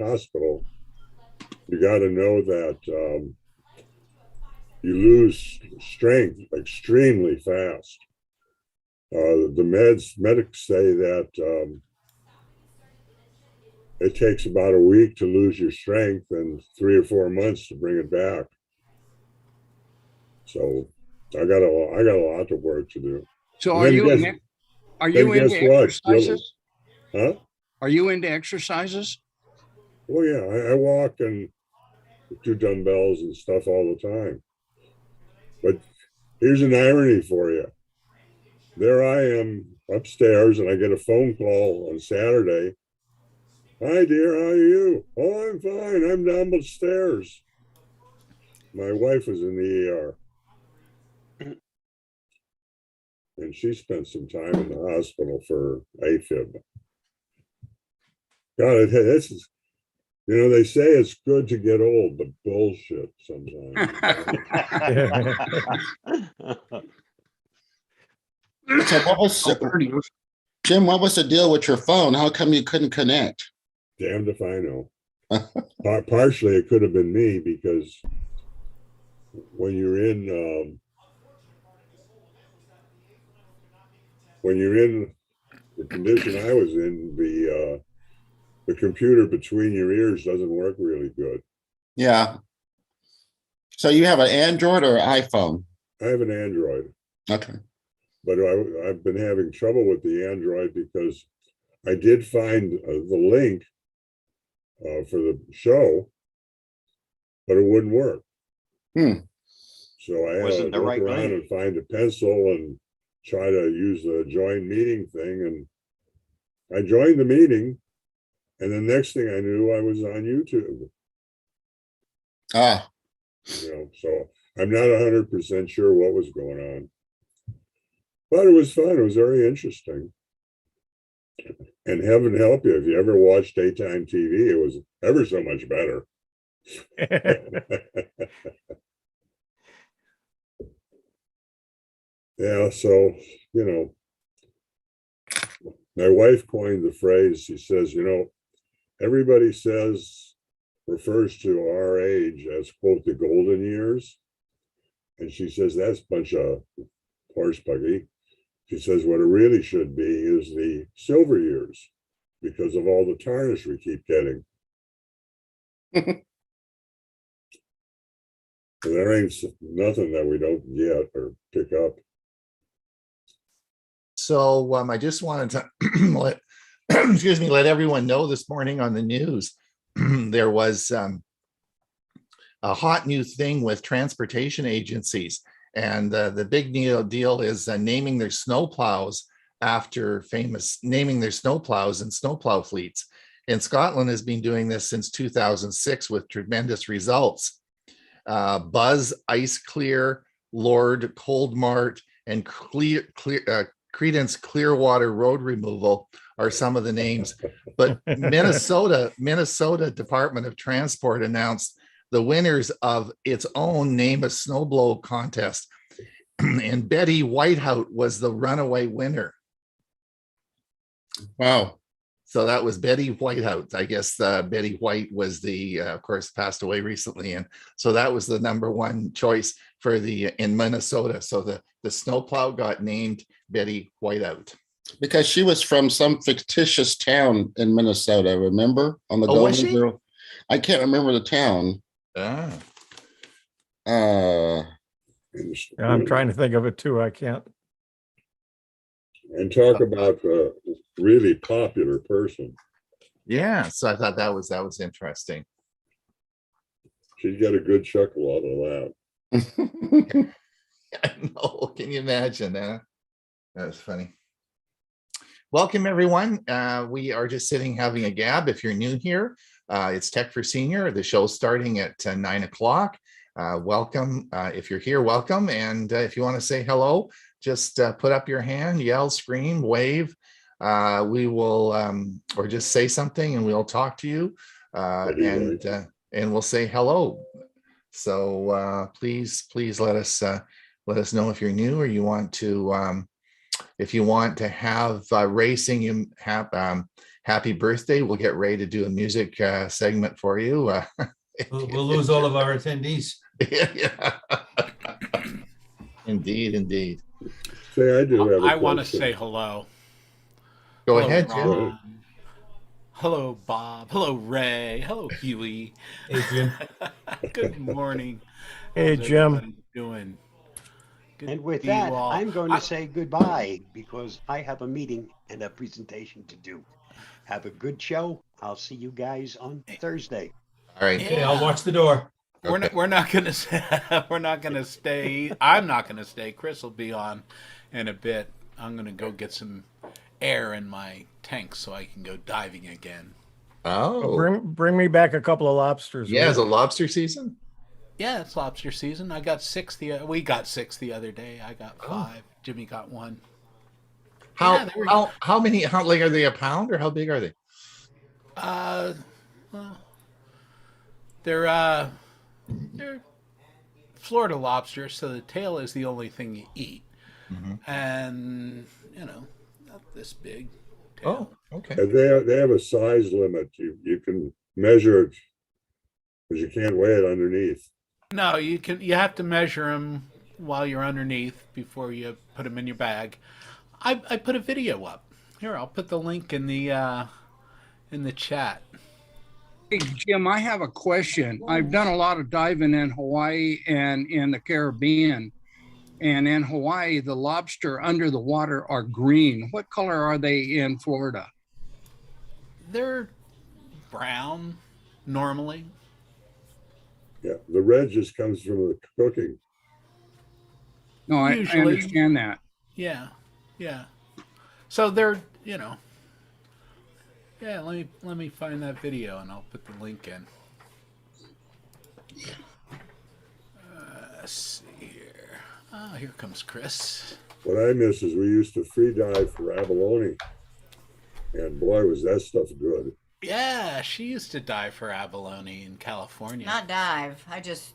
hospital, you got to know that you lose strength extremely fast. The medics say that it takes about a week to lose your strength and 3 or 4 months to bring it back. So I got a lot of work to do. So are you into exercises? Huh? Are you into exercises? Oh yeah, I walk and do dumbbells and stuff all the time. But here's an irony for you. There I am upstairs, and I get a phone call on Saturday. Hi, dear, how are you? Oh, I'm fine. I'm down the stairs. My wife was in the ER, and she spent some time in the hospital for AFib. God, it's they say it's good to get old, but bullshit sometimes. So what was Jim? What was the deal with your phone? How come you couldn't connect? Damned if I know. Partially, it could have been me because when you're in the condition I was in, the computer between your ears doesn't work really good. Yeah. So you have an Android or an iPhone? I have an Android. Okay. But I've been having trouble with the Android because I did find the link for the show, but it wouldn't work. So I had to look around and find a pencil and try to use the join meeting thing. And I joined the meeting, and the next thing I knew, I was on YouTube. So I'm not 100% sure what was going on. But it was fun. It was very interesting. And heaven help you, if you ever watched daytime TV, it was ever so much better. Yeah, so, my wife coined the phrase. She says, everybody refers to our age as, quote, the golden years. And she says, that's a bunch of horse buggy. She says, what it really should be is the silver years because of all the tarnish we keep getting. There ain't nothing that we don't get or pick up. So I just wanted to let everyone know this morning on the news, there was a hot new thing with transportation agencies. And the big deal is naming their snowplows after naming their snowplows and snowplow fleets. And Scotland has been doing this since 2006 with tremendous results. Buzz, Ice Clear, Lord, Cold Mart, and Credence Clearwater Road Removal are some of the names. But Minnesota Department of Transport announced the winners of its own Name a Snowblow contest. And Betty Whiteout was the runaway winner. Wow. So that was Betty Whiteout. I guess Betty White was of course, passed away recently. And so that was the number one choice in Minnesota. So the snowplow got named Betty Whiteout. Because she was from some fictitious town in Minnesota, remember? On the Golden Girl. I can't remember the town. I'm trying to think of it too. I can't. And talk about a really popular person. Yeah, so I thought that was interesting. She'd get a good chuckle out of that. I know. Can you imagine that? That was funny. Welcome, everyone. We are just sitting having a gab. If you're new here, it's Tech for Senior. The show's starting at 9 o'clock. Welcome. If you're here, welcome. And if you want to say hello, just put up your hand, yell, scream, wave. We will, or just say something and we'll talk to you and we'll say hello. So please let us know if you're new or you want to, if you want to have racing, you happy birthday. We'll get ready to do a music segment for you. We'll lose all of our attendees. Yeah. Indeed. Say, I do have a I want to question. say hello. Go Hello, ahead, Jim. Ron. Hello, Bob. Hello, Ray. Hello, Hewie. Hey, Jim. Good morning. Hey, How's Jim. everybody doing? Good And to with see that, you all. I'm going to say goodbye because I have a meeting and a presentation to do. Have a good show. I'll see you guys on Thursday. All right. Okay, I'll watch the door. We're not. Okay. We're not gonna. We're not gonna stay. I'm not gonna stay. Chris will be on in a bit. I'm gonna go get some air in my tank so I can go diving again. Oh, Bring me back a couple of lobsters. yeah. will Is you? it lobster season? Yeah, it's lobster season. I got 6 we got 6 the other day. I got 5. Jimmy got 1. How they were- how many? How like are they a pound or how big are they? Well, they're Florida lobsters, so the tail is the only thing you eat, and not this big. Oh, Tail. okay. And they have a size limit. You can measure it, but you can't weigh it underneath. No, you can. You have to measure them while you're underneath before you put them in your bag. I put a video up. Here, I'll put the link in the chat. Hey, Jim, I have a question. I've done a lot of diving in Hawaii and in the Caribbean. And in Hawaii, the lobster under the water are green. What color are they in Florida? They're brown normally. Yeah, the red just comes from the cooking. No, I Usually. understand that. Yeah. So they're, yeah, let me find that video and I'll put the link in. Let's see here. Oh, here comes Chris. What I miss is we used to free dive for abalone. And boy, was that stuff good. Yeah, she used to dive for abalone in California. Not dive. I just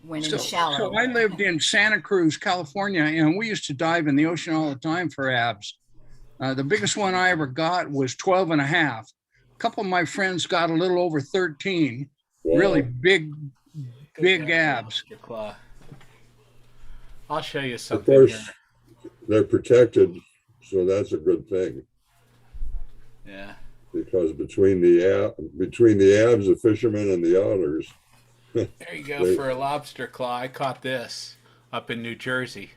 went in shallow. So I lived in Santa Cruz, California, and we used to dive in the ocean all the time for abs. The biggest one I ever got was 12 and a half. A couple of my friends got a little over 13. Wow. Really big abs. I'll show you Of something course, here. they're protected, so that's a good thing. Yeah. Because between the abs, the fishermen, and the otters. There you go for a lobster claw. I caught this up in New Jersey.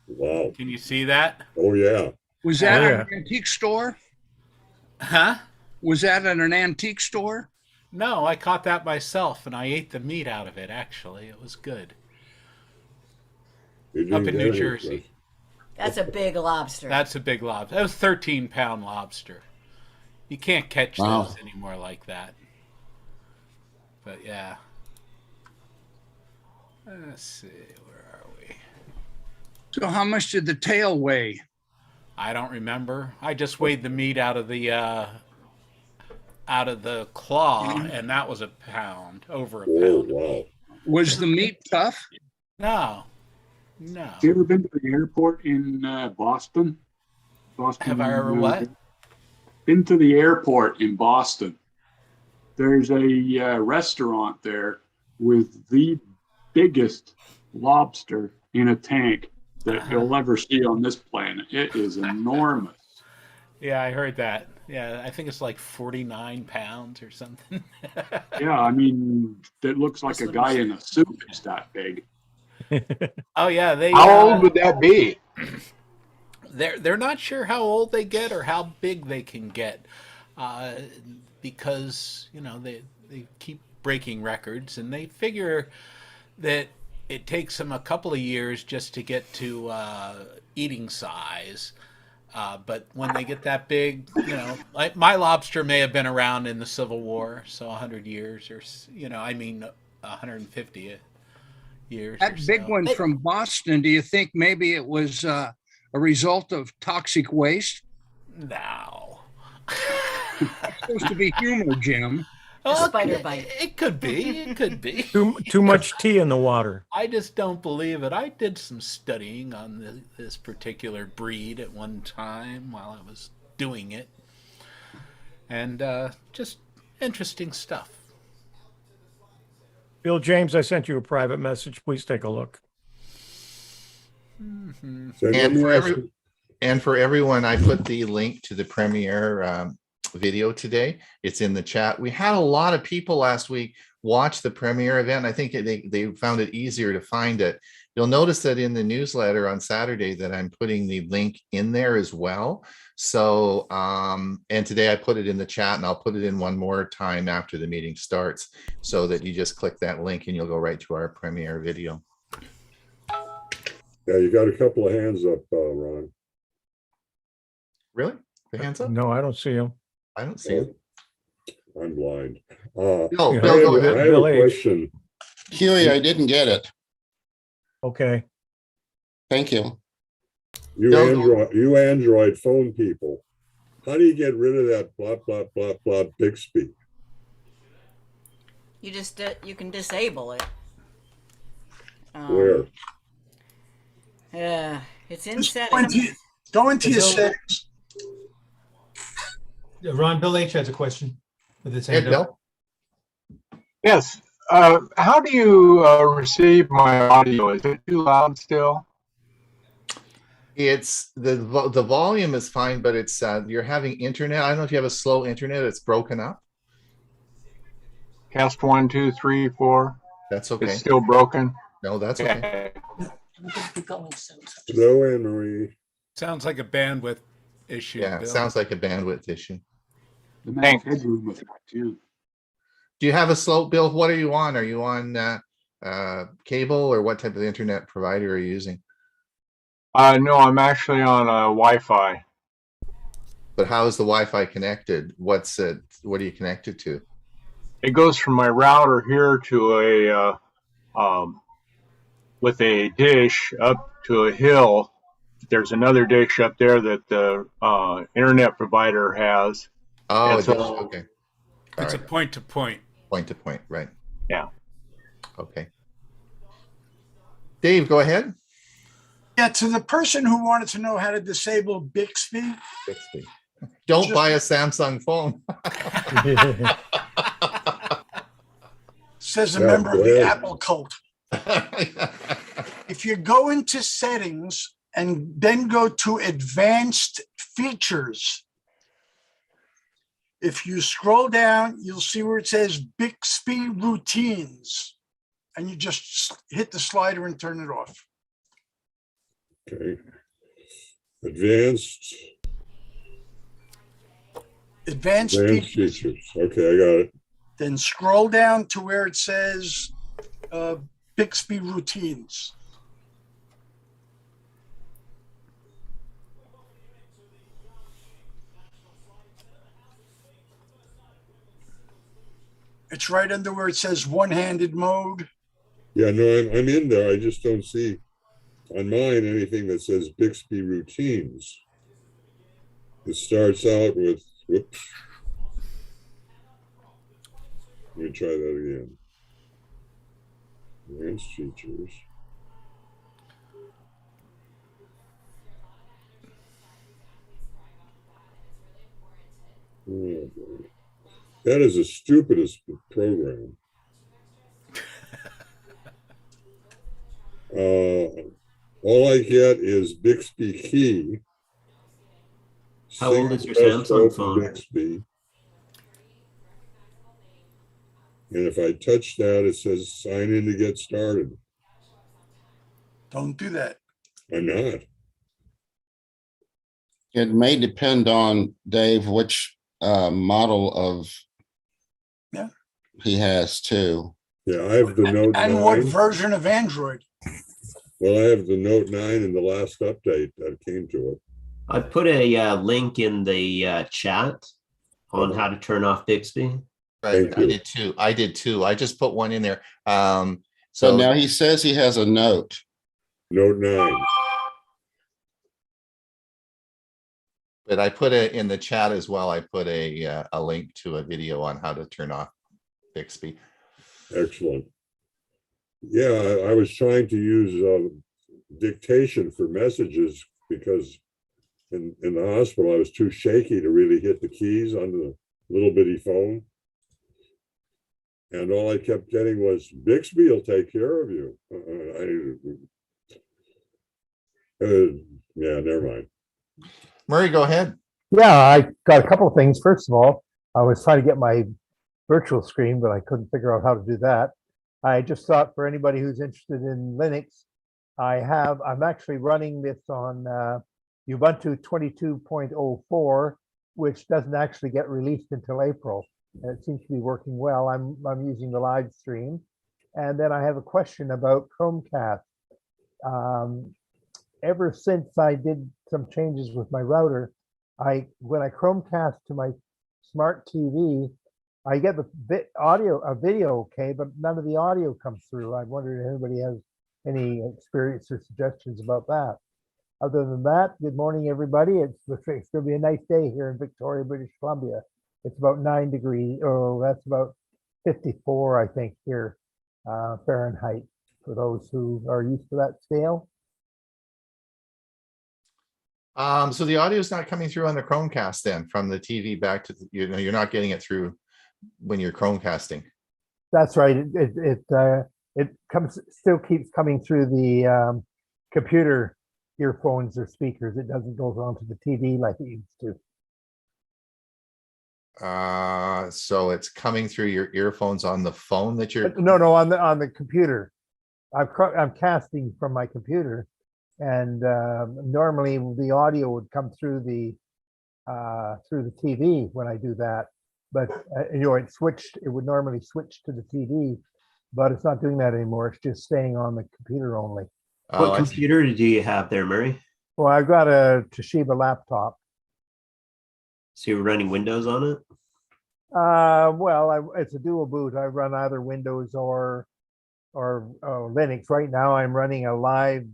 Wow. Can you see that? Oh yeah. Was that Oh, at yeah. an antique store? Huh? Was that at an antique store? No, I caught that myself and I ate the meat out of it, actually. It was good. You Up didn't in get New any, Jersey. Chris. That's a big lobster. That's a big lobster. That was 13-pound lobster. You can't catch Wow. those anymore like that. But yeah. Let's see, where are we? So how much did the tail weigh? I don't remember. I just weighed the meat out of the claw, and that was a pound, over a Oh pound. wow. Was the meat tough? No. You ever been to the airport in Boston? Boston. Have I ever what? Been to the airport in Boston. There's a restaurant there with the biggest lobster in a tank that you'll ever see on this planet. It is enormous. Yeah, I heard that. Yeah, I think it's like 49 pounds or something. Yeah, I mean, it looks like a guy in a suit. It's that big. Oh yeah, they. How old would that be? They're not sure how old they get or how big they can get, because they keep breaking records, and they figure that it takes them a couple of years just to get to eating size. But when they get that big, like my lobster may have been around in the Civil War, so 100 years, or 150 years. That or big so. one from Boston, do you think maybe it was a result of toxic waste? No. It's supposed to be humor, Jim. spider bite. It could be. It could be. Too much tea in the water. I just don't believe it. I did some studying on this particular breed at one time while I was doing it. And just interesting stuff. Bill James, I sent you a private message. Please take a look. Mm-hmm. So let And me for, ask and for everyone, I put the link to the premiere video today. It's in the chat. We had a lot of people last week watch the premiere event. I think they found it easier to find it. You'll notice that in the newsletter on Saturday that I'm putting the link in there as well. So, and today I put it in the chat, and I'll put it in one more time after the meeting starts, so that you just click that link and you'll go right to our premiere video. Yeah, you got a couple of hands up, Ron. Really? The hands up? No, I don't see him. I don't see it. I'm blind. Bill, Yeah. Bill, I go have, ahead. I have Bill a H. question. Hewie, I didn't get it. Okay. Thank you. You Android phone people, how do you get rid of that blah blah blah blah Bixby? You just you can disable it. Where? It's in Just settings. go into your Bill- settings. Yeah, Ron, Bill H has a question with his Hey, hand up. Bill. Yes. How do you receive my audio? Is it too loud still? It's the volume is fine, but it's you're having internet. I don't know if you have a slow internet. It's broken up. Test 1, 2, 3, 4. That's okay. It's still broken. No, that's okay. Hello, Anne Marie. Sounds like a bandwidth issue. Yeah, it Bill. sounds like a bandwidth issue. The main headroom with that too. Do you have a slow, Bill? What are you on? Are you on cable, or what type of internet provider are you using? No, I'm actually on Wi-Fi. But how is the Wi-Fi connected? What's it? What are you connected to? It goes from my router here to a with a dish up to a hill. There's another dish up there that the internet provider has. Oh, And it so- is. Okay. All It's a right. point to point. Point to point, right? Yeah. Okay. Dave, go ahead. Yeah, to the person who wanted to know how to disable Bixby, Bixby. Don't Just- buy a Samsung phone. says a Yeah, member go of the ahead. Apple cult. If you go into settings and then go to advanced features, if you scroll down, you'll see where it says Bixby routines, and you just hit the slider and turn it off. Okay. Advanced Advanced features. features. Okay, I got it. Then scroll down to where it says Bixby routines. It's right under where it says one-handed mode. Yeah, no, I'm in there. I just don't see on mine anything that says Bixby routines. It starts out with, whoops. Let me try that again. Advanced features. Oh, boy. That is the stupidest program. All I get is Bixby key. How old is your Single press Samsung open phone? Bixby. And if I touch that, it says sign in to get started. Don't do that. I'm not. It may depend on, Dave, which model of Yeah. he has too. Yeah, I have the Note And what 9. version of Android? Well, I have the Note 9 in the last update that came to it. I put a link in the chat on how to turn off Bixby. Right. Thank I you. did too. I did too. I just put one in there. So So now he says he has a note. Note 9. but I put it in the chat as well. I put a link to a video on how to turn off Bixby. Excellent. Yeah, I was trying to use dictation for messages because in the hospital I was too shaky to really hit the keys on the little bitty phone. And all I kept getting was, Bixby will take care of you. Yeah, never mind. Murray, go ahead. Yeah, I got a couple of things. First of all, I was trying to get my virtual screen, but I couldn't figure out how to do that. I just thought for anybody who's interested in Linux, I'm actually running this on Ubuntu 22.04, which doesn't actually get released until April. And it seems to be working well. I'm using the live stream. And then I have a question about Chromecast. Ever since I did some changes with my router, when I Chromecast to my smart TV, I get the video okay, but none of the audio comes through. I wondered if anybody has any experience or suggestions about that. Other than that, good morning, everybody. It's going to be a nice day here in Victoria, British Columbia. It's about 9 degrees. Oh, that's about 54, I think, here, Fahrenheit, for those who are used to that scale. So the audio is not coming through on the Chromecast then from the TV back to you're not getting it through when you're Chromecasting. That's right. It still keeps coming through the computer earphones or speakers. It doesn't go onto the TV like it used to. So it's coming through your earphones on the phone that you're. No, on the computer. I'm casting from my computer, and normally the audio would come through the TV when I do that. But it would normally switch to the TV, but it's not doing that anymore. It's just staying on the computer only. What computer do you have there, Murray? Well, I've got a Toshiba laptop. So you're running Windows on it? It's a dual boot. I run either Windows or Linux. Right now, I'm running a live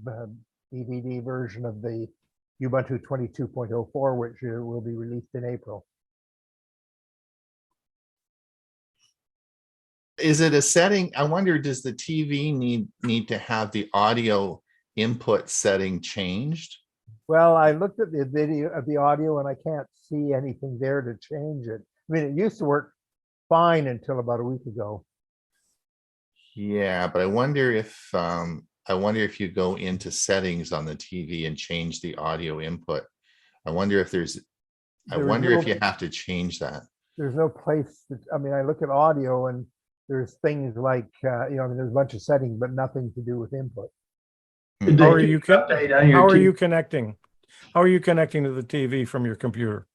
DVD version of the Ubuntu 22.04, which will be released in April. Is it a setting? I wonder, does the TV need to have the audio input setting changed? Well, I looked at the video of the audio and I can't see anything there to change it. I mean, it used to work fine until about a week ago. Yeah, but I wonder if you go into settings on the TV and change the audio input. I wonder if if you have to change that. There's no place I look at audio and there's things like, there's a bunch of settings, but nothing to do with input. How are you connecting? How are you connecting to the TV from your computer?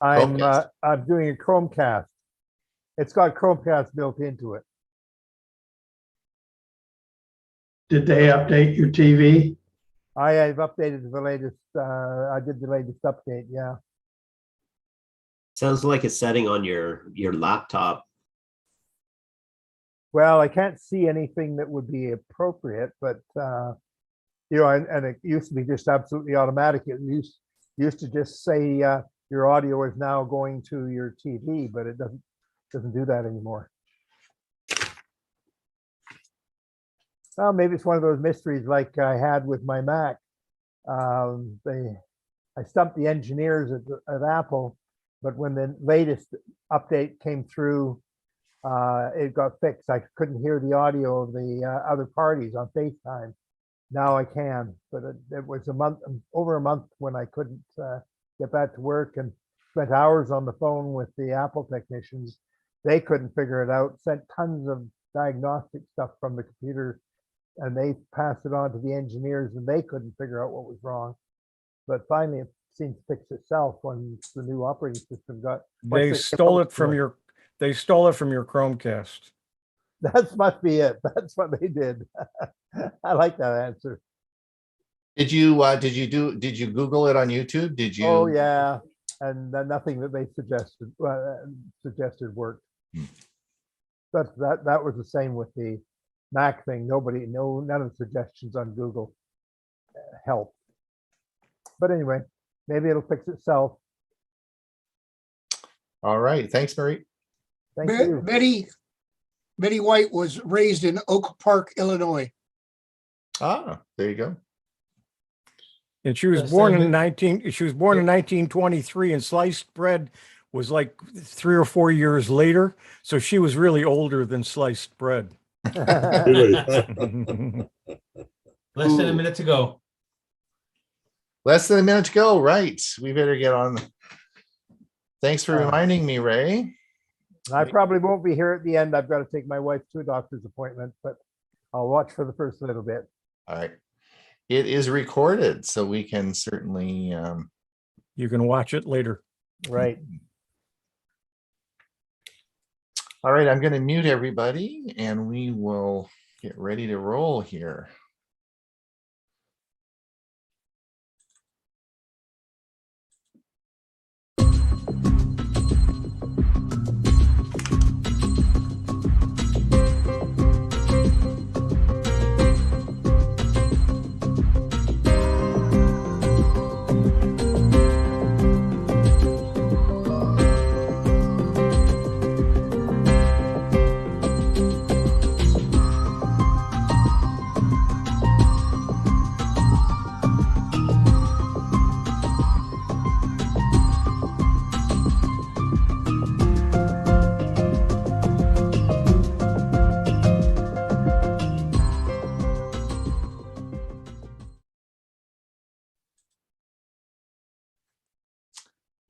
I'm doing a Chromecast. It's got Chromecast built into it. Did they update your TV? I have updated the latest. I did the latest update. Yeah. Sounds like a setting on your laptop. Well, I can't see anything that would be appropriate, but and it used to be just absolutely automatic. It used to just say your audio is now going to your TV, but it doesn't do that anymore. Well, maybe it's one of those mysteries like I had with my Mac. I stumped the engineers at Apple, but when the latest update came through, it got fixed. I couldn't hear the audio of the other parties on FaceTime. Now I can, but it was over a month when I couldn't get back to work, and spent hours on the phone with the Apple technicians. They couldn't figure it out, sent tons of diagnostic stuff from the computer, and they passed it on to the engineers, and they couldn't figure out what was wrong. But finally, it seemed to fix itself when the new operating system got. They stole it from your Chromecast. That must be it. That's what they did. I like that answer. Did you Google it on YouTube? Did you? Oh yeah, and nothing that they suggested worked. But that was the same with the Mac thing. None of the suggestions on Google helped. But anyway, maybe it'll fix itself. All right. Thanks, Marie. Thank you. Betty, Betty White was raised in Oak Park, Illinois. Ah, there you go. And she was Yes, born I in mean- 19 she was born in 1923, and sliced bread was like 3 or 4 years later. So she was really older than sliced bread. Really? Less than a minute to go. Less than a minute to go. Right. We better get on. Thanks for reminding me, Ray. I probably won't be here at the end. I've got to take my wife to a doctor's appointment, but I'll watch for the first little bit. All right. It is recorded, so we can certainly You can watch it later. Right. All right, I'm going to mute everybody and we will get ready to roll here.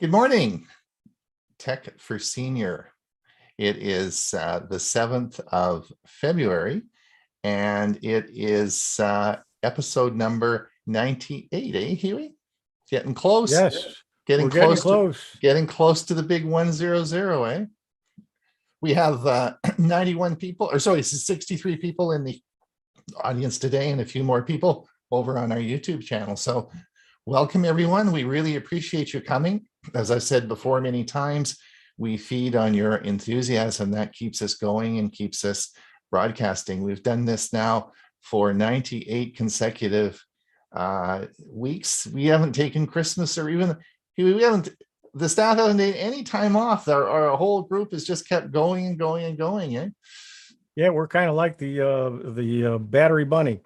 Good morning, Tech for Senior. It is the 7th of February, and it is episode number 98, eh, Hewie? Getting close. Yes. Getting We're getting close. close. Getting close to the big 100, eh? We have 91 people, or sorry, 63 people in the audience today, and a few more people over on our YouTube channel. So welcome, everyone. We really appreciate you coming. As I've said before many times, we feed on your enthusiasm. That keeps us going and keeps us broadcasting. We've done this now for 98 consecutive weeks. We haven't taken Christmas or even, we haven't, the staff hasn't taken any time off. Our whole group has just kept going and going and going. Eh? Yeah, we're kind of like the battery bunny.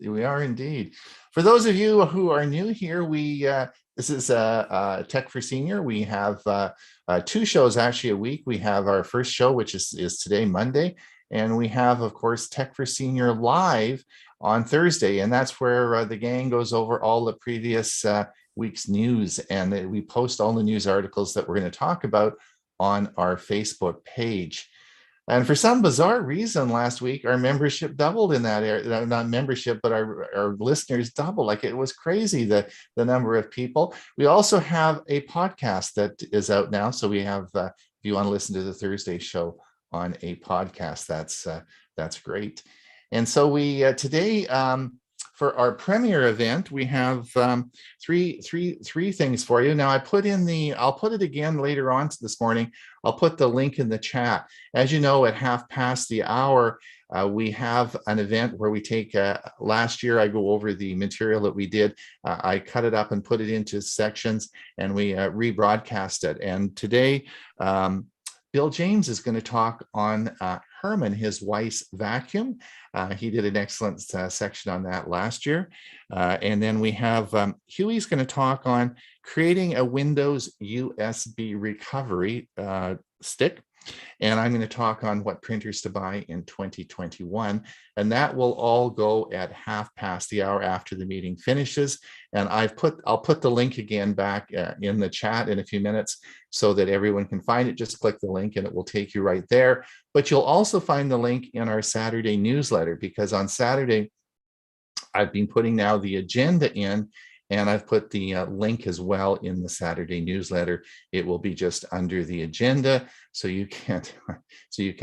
We are indeed. For those of you who are new here, this is Tech for Senior. We have 2 shows actually a week. We have our first show, which is today, Monday, and we have, of course, Tech for Senior live on Thursday, and that's where the gang goes over all the previous week's news, and we post all the news articles that we're going to talk about on our Facebook page. And for some bizarre reason, last week, our membership doubled in that area. Not membership, but our listeners doubled. Like, it was crazy, the number of people. We also have a podcast that is out now. So we have, if you want to listen to the Thursday show on a podcast, that's great. And so we today, for our premiere event, we have three things for you. Now, I'll put it again later on this morning. I'll put the link in the chat. As you know, at 1:30, we have an event where we take, last year, I go over the material that we did. I cut it up and put it into sections, and we rebroadcast it. And today, Bill James is going to talk on Herman, his wife's vacuum. He did an excellent section on that last year. And then we have Hewie's going to talk on creating a Windows USB recovery stick. And I'm going to talk on what printers to buy in 2021. And that will all go at 1:30 after the meeting finishes. And I'll put the link again back in the chat in a few minutes so that everyone can find it. Just click the link and it will take you right there. But you'll also find the link in our Saturday newsletter, because on Saturday, I've been putting now the agenda in, and I've put the link as well in the Saturday newsletter. It will be just under the agenda, so you can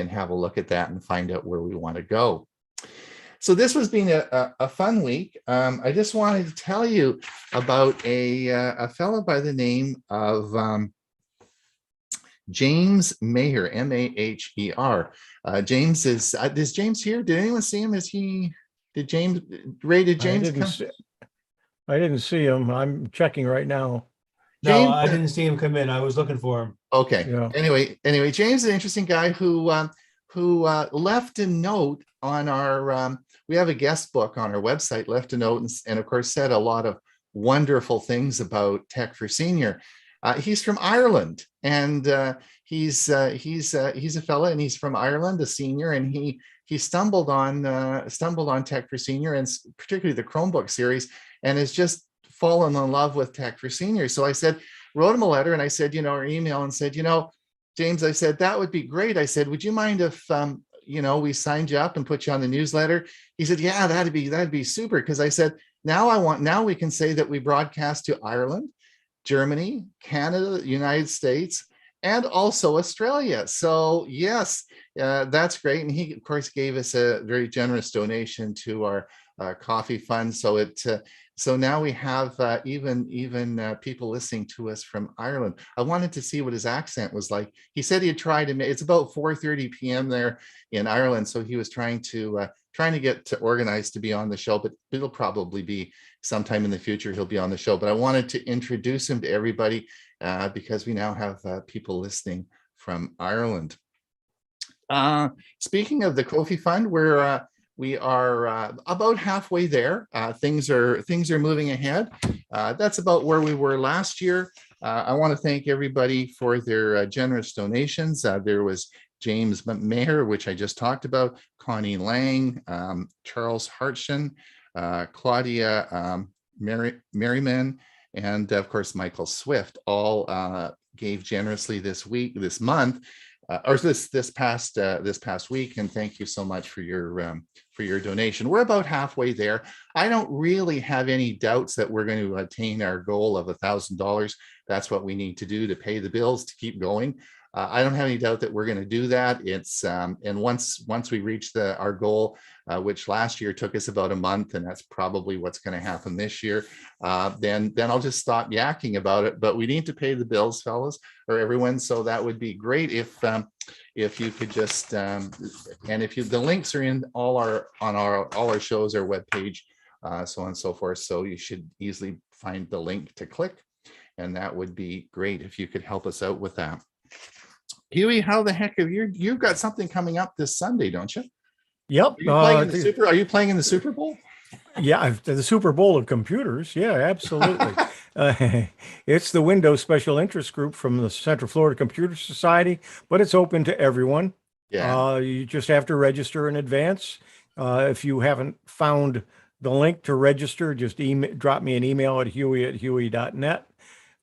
have a look at that and find out where we want to go. So this has been a fun week. I just wanted to tell you about a fellow by the name of James Maher, M-A-H-E-R. James is James here? Did anyone see him? Did James come? I didn't see him. I'm checking right now. No, I didn't see him come in. I was looking for him. Okay. Yeah. Anyway, James is an interesting guy who who left a note on our, we have a guest book on our website, left a note and of course said a lot of wonderful things about Tech for Senior. He's from Ireland, and he's a fella, and he's from Ireland, a senior, and he stumbled on Tech for Senior, and particularly the Chromebook series, and has just fallen in love with Tech for Senior. So I wrote him a letter, and I said, or email, and said, James, I said, that would be great. I said, would you mind if we signed you up and put you on the newsletter? He said, yeah, that'd be super. Because I said, now we can say that we broadcast to Ireland, Germany, Canada, United States, and also Australia. So yes, that's great. And he, of course, gave us a very generous donation to our coffee fund. So now we have even people listening to us from Ireland. I wanted to see what his accent was like. He said he had tried to. It's about 4:30 p.m. there in Ireland, so he was trying to get organized to be on the show. But it'll probably be sometime in the future he'll be on the show. But I wanted to introduce him to everybody because we now have people listening from Ireland. Speaking of the Kofi Fund, we are about halfway there. Things are moving ahead. That's about where we were last year. I want to thank everybody for their generous donations. There was James Mayer, which I just talked about, Connie Lang, Charles Hartson, Claudia Merriman, and of course Michael Swift. All gave generously this month. Or this past week, and thank you so much for your donation. We're about halfway there. I don't really have any doubts that we're going to attain our goal of $1,000. That's what we need to do to pay the bills to keep going. I don't have any doubt that we're going to do that. It's and once we reach our goal, which last year took us about a month, and that's probably what's going to happen this year. Then I'll just stop yakking about it. But we need to pay the bills, fellas, or everyone. So that would be great if you could just and the links are in all our shows, our webpage, so on and so forth. So you should easily find the link to click, and that would be great if you could help us out with that. Hewie, how the heck you've got something coming up this Sunday, don't you? Yep. Are you playing in the Super Bowl? Yeah, the Super Bowl of computers. Yeah, absolutely. It's the Windows Special Interest Group from the Central Florida Computer Society, but it's open to everyone. Yeah. You just have to register in advance. If you haven't found the link to register, just drop me an email at hewie@hewie.net.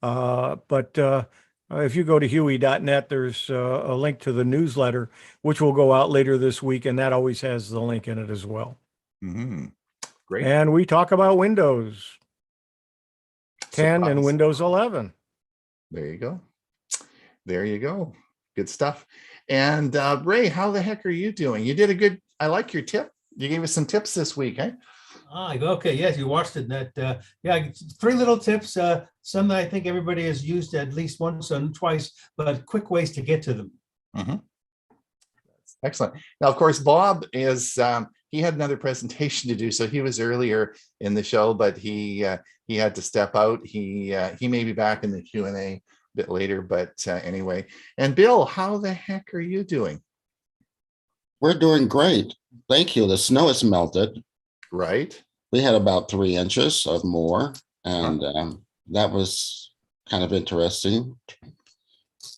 But if you go to hewie.net, there's a link to the newsletter, which will go out later this week, and that always has the link in it as well. Mm-hmm. Great. And we talk about Windows 10 and Windows 11. There you go. There you go. Good stuff. And Ray, how the heck are you doing? You did I like your tip. You gave us some tips this week, eh? Okay. Yes, you watched it. That yeah, 3 little tips. Some that I think everybody has used at least once and twice, but quick ways to get to them. Mm-hmm. Excellent. Now, of course, Bob is he had another presentation to do, so he was earlier in the show, but he had to step out. He may be back in the Q&A a bit later, but anyway. And Bill, how the heck are you doing? We're doing great. Thank you. The snow has melted. Right. We had about 3 inches of more, and that was kind of interesting.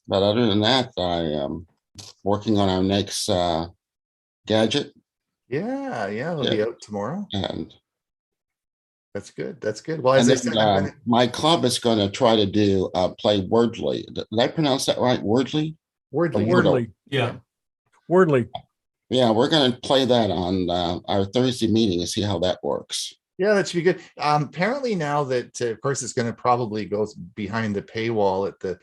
But other than that, I am working on our next gadget. Yeah, it'll be out tomorrow. And that's good. Well, as I said, my club is going to try to play Wordly. Did I pronounce that right? Wordly? Wordly. Yeah. Wordly. Yeah, we're going to play that on our Thursday meeting and see how that works. Yeah, that should be good. Apparently now that, of course, it's going to probably go behind the paywall at the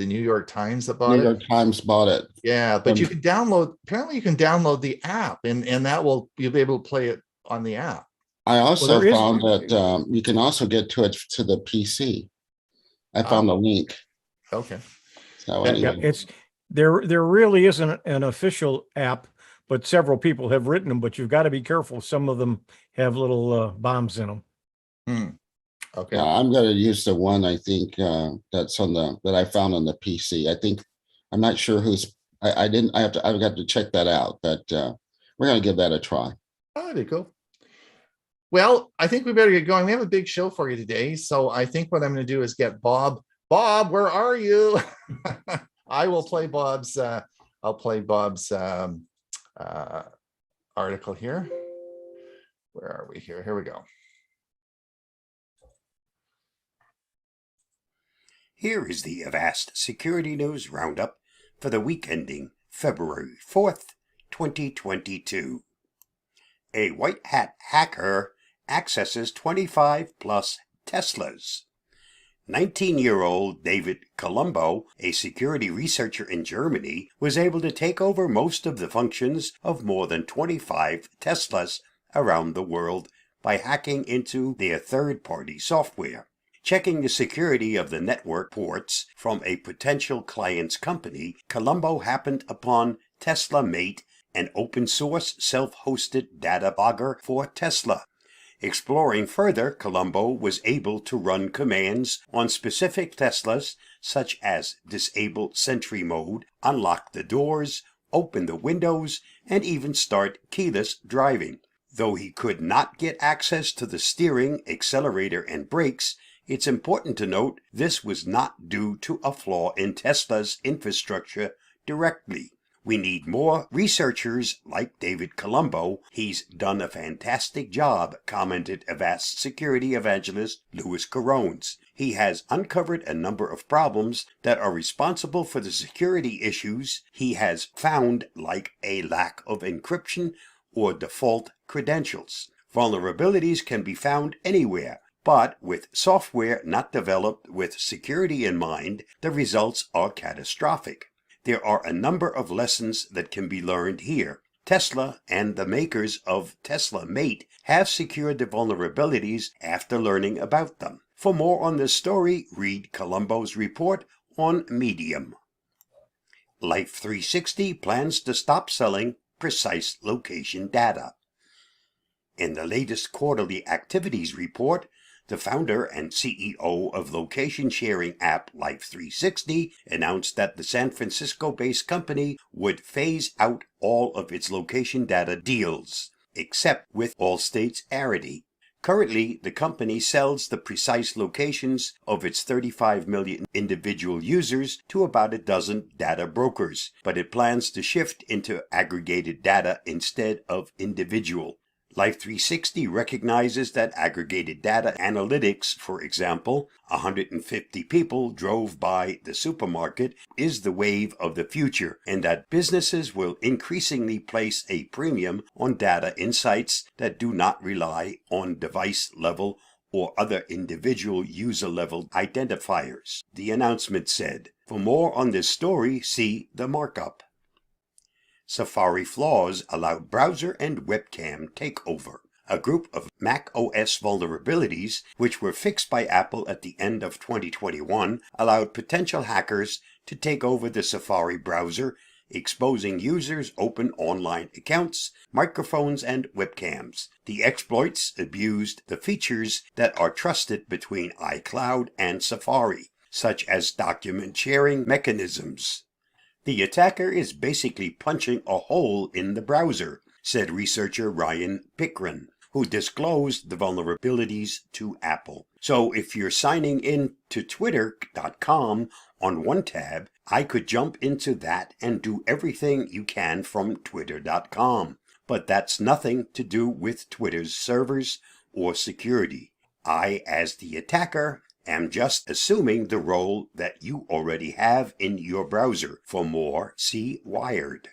New York Times about it? New York Times bought it. Yeah, but you can download the app and you'll be able to play it on the app. I also found that you can also get to it to the PC. I found a link. Okay. So anyway. There really isn't an official app, but several people have written them, but you've got to be careful. Some of them have little bombs in them. Okay. Yeah, I'm going to use the one I think that's that I found on the PC. I'm not sure who's I didn't, I've got to check that out, but we're going to give that a try. Oh, that'd be cool. Well, I think we better get going. We have a big show for you today. So I think what I'm going to do is get Bob. Bob, where are you? I will play Bob's, I'll play Bob's article here. Where are we here? Here we go. Here is the Avast Security News Roundup for the week ending February 4th, 2022. A white hat hacker accesses 25 plus Teslas. 19-year-old David Colombo, a security researcher in Germany, was able to take over most of the functions of more than 25 Teslas around the world by hacking into their third-party software. Checking the security of the network ports from a potential client's company, Colombo happened upon Tesla Mate, an open-source self-hosted data logger for Tesla. Exploring further, Colombo was able to run commands on specific Teslas, such as disable Sentry Mode, unlock the doors, open the windows, and even start keyless driving. Though he could not get access to the steering, accelerator, and brakes, it's important to note this was not due to a flaw in Tesla's infrastructure directly. We need more researchers like David Colombo. He's done a fantastic job, commented Avast security evangelist Louis Carones. He has uncovered a number of problems that are responsible for the security issues he has found, like a lack of encryption or default credentials. Vulnerabilities can be found anywhere, but with software not developed with security in mind, the results are catastrophic. There are a number of lessons that can be learned here. Tesla and the makers of Tesla Mate have secured the vulnerabilities after learning about them. For more on this story, read Colombo's report on Medium. Life 360 plans to stop selling precise location data. In the latest quarterly activities report, the founder and CEO of location sharing app Life 360 announced that the San Francisco-based company would phase out all of its location data deals, except with all states Arity. Currently, the company sells the precise locations of its 35 million individual users to about a dozen data brokers, but it plans to shift into aggregated data instead of individual. Life 360 recognizes that aggregated data analytics, for example, 150 people drove by the supermarket, is the wave of the future, and that businesses will increasingly place a premium on data insights that do not rely on device-level or other individual user-level identifiers, the announcement said. For more on this story, see the markup. Safari flaws allowed browser and webcam takeover. A group of Mac OS vulnerabilities, which were fixed by Apple at the end of 2021, allowed potential hackers to take over the Safari browser, exposing users' open online accounts, microphones, and webcams. The exploits abused the features that are trusted between iCloud and Safari, such as document sharing mechanisms. The attacker is basically punching a hole in the browser, said researcher Ryan Pickren, who disclosed the vulnerabilities to Apple. So if you're signing in to Twitter.com on one tab, I could jump into that and do everything you can from Twitter.com. But that's nothing to do with Twitter's servers or security. I, as the attacker, am just assuming the role that you already have in your browser. For more, see Wired.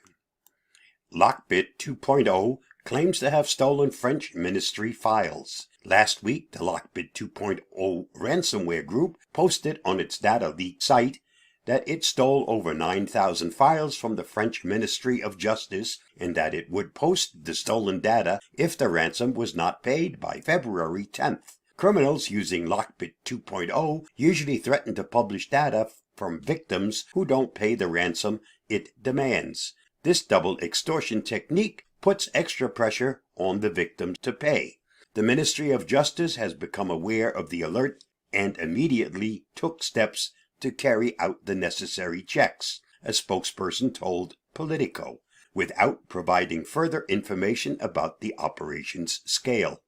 Lockbit 2.0 claims to have stolen French ministry files. Last week, the Lockbit 2.0 ransomware group posted on its data leak site that it stole over 9,000 files from the French Ministry of Justice and that it would post the stolen data if the ransom was not paid by February 10th. Criminals using Lockbit 2.0 usually threaten to publish data from victims who don't pay the ransom it demands. This double extortion technique puts extra pressure on the victims to pay. The Ministry of Justice has become aware of the alert and immediately took steps to carry out the necessary checks. a spokesperson told Politico, without providing further information about the operation's scale.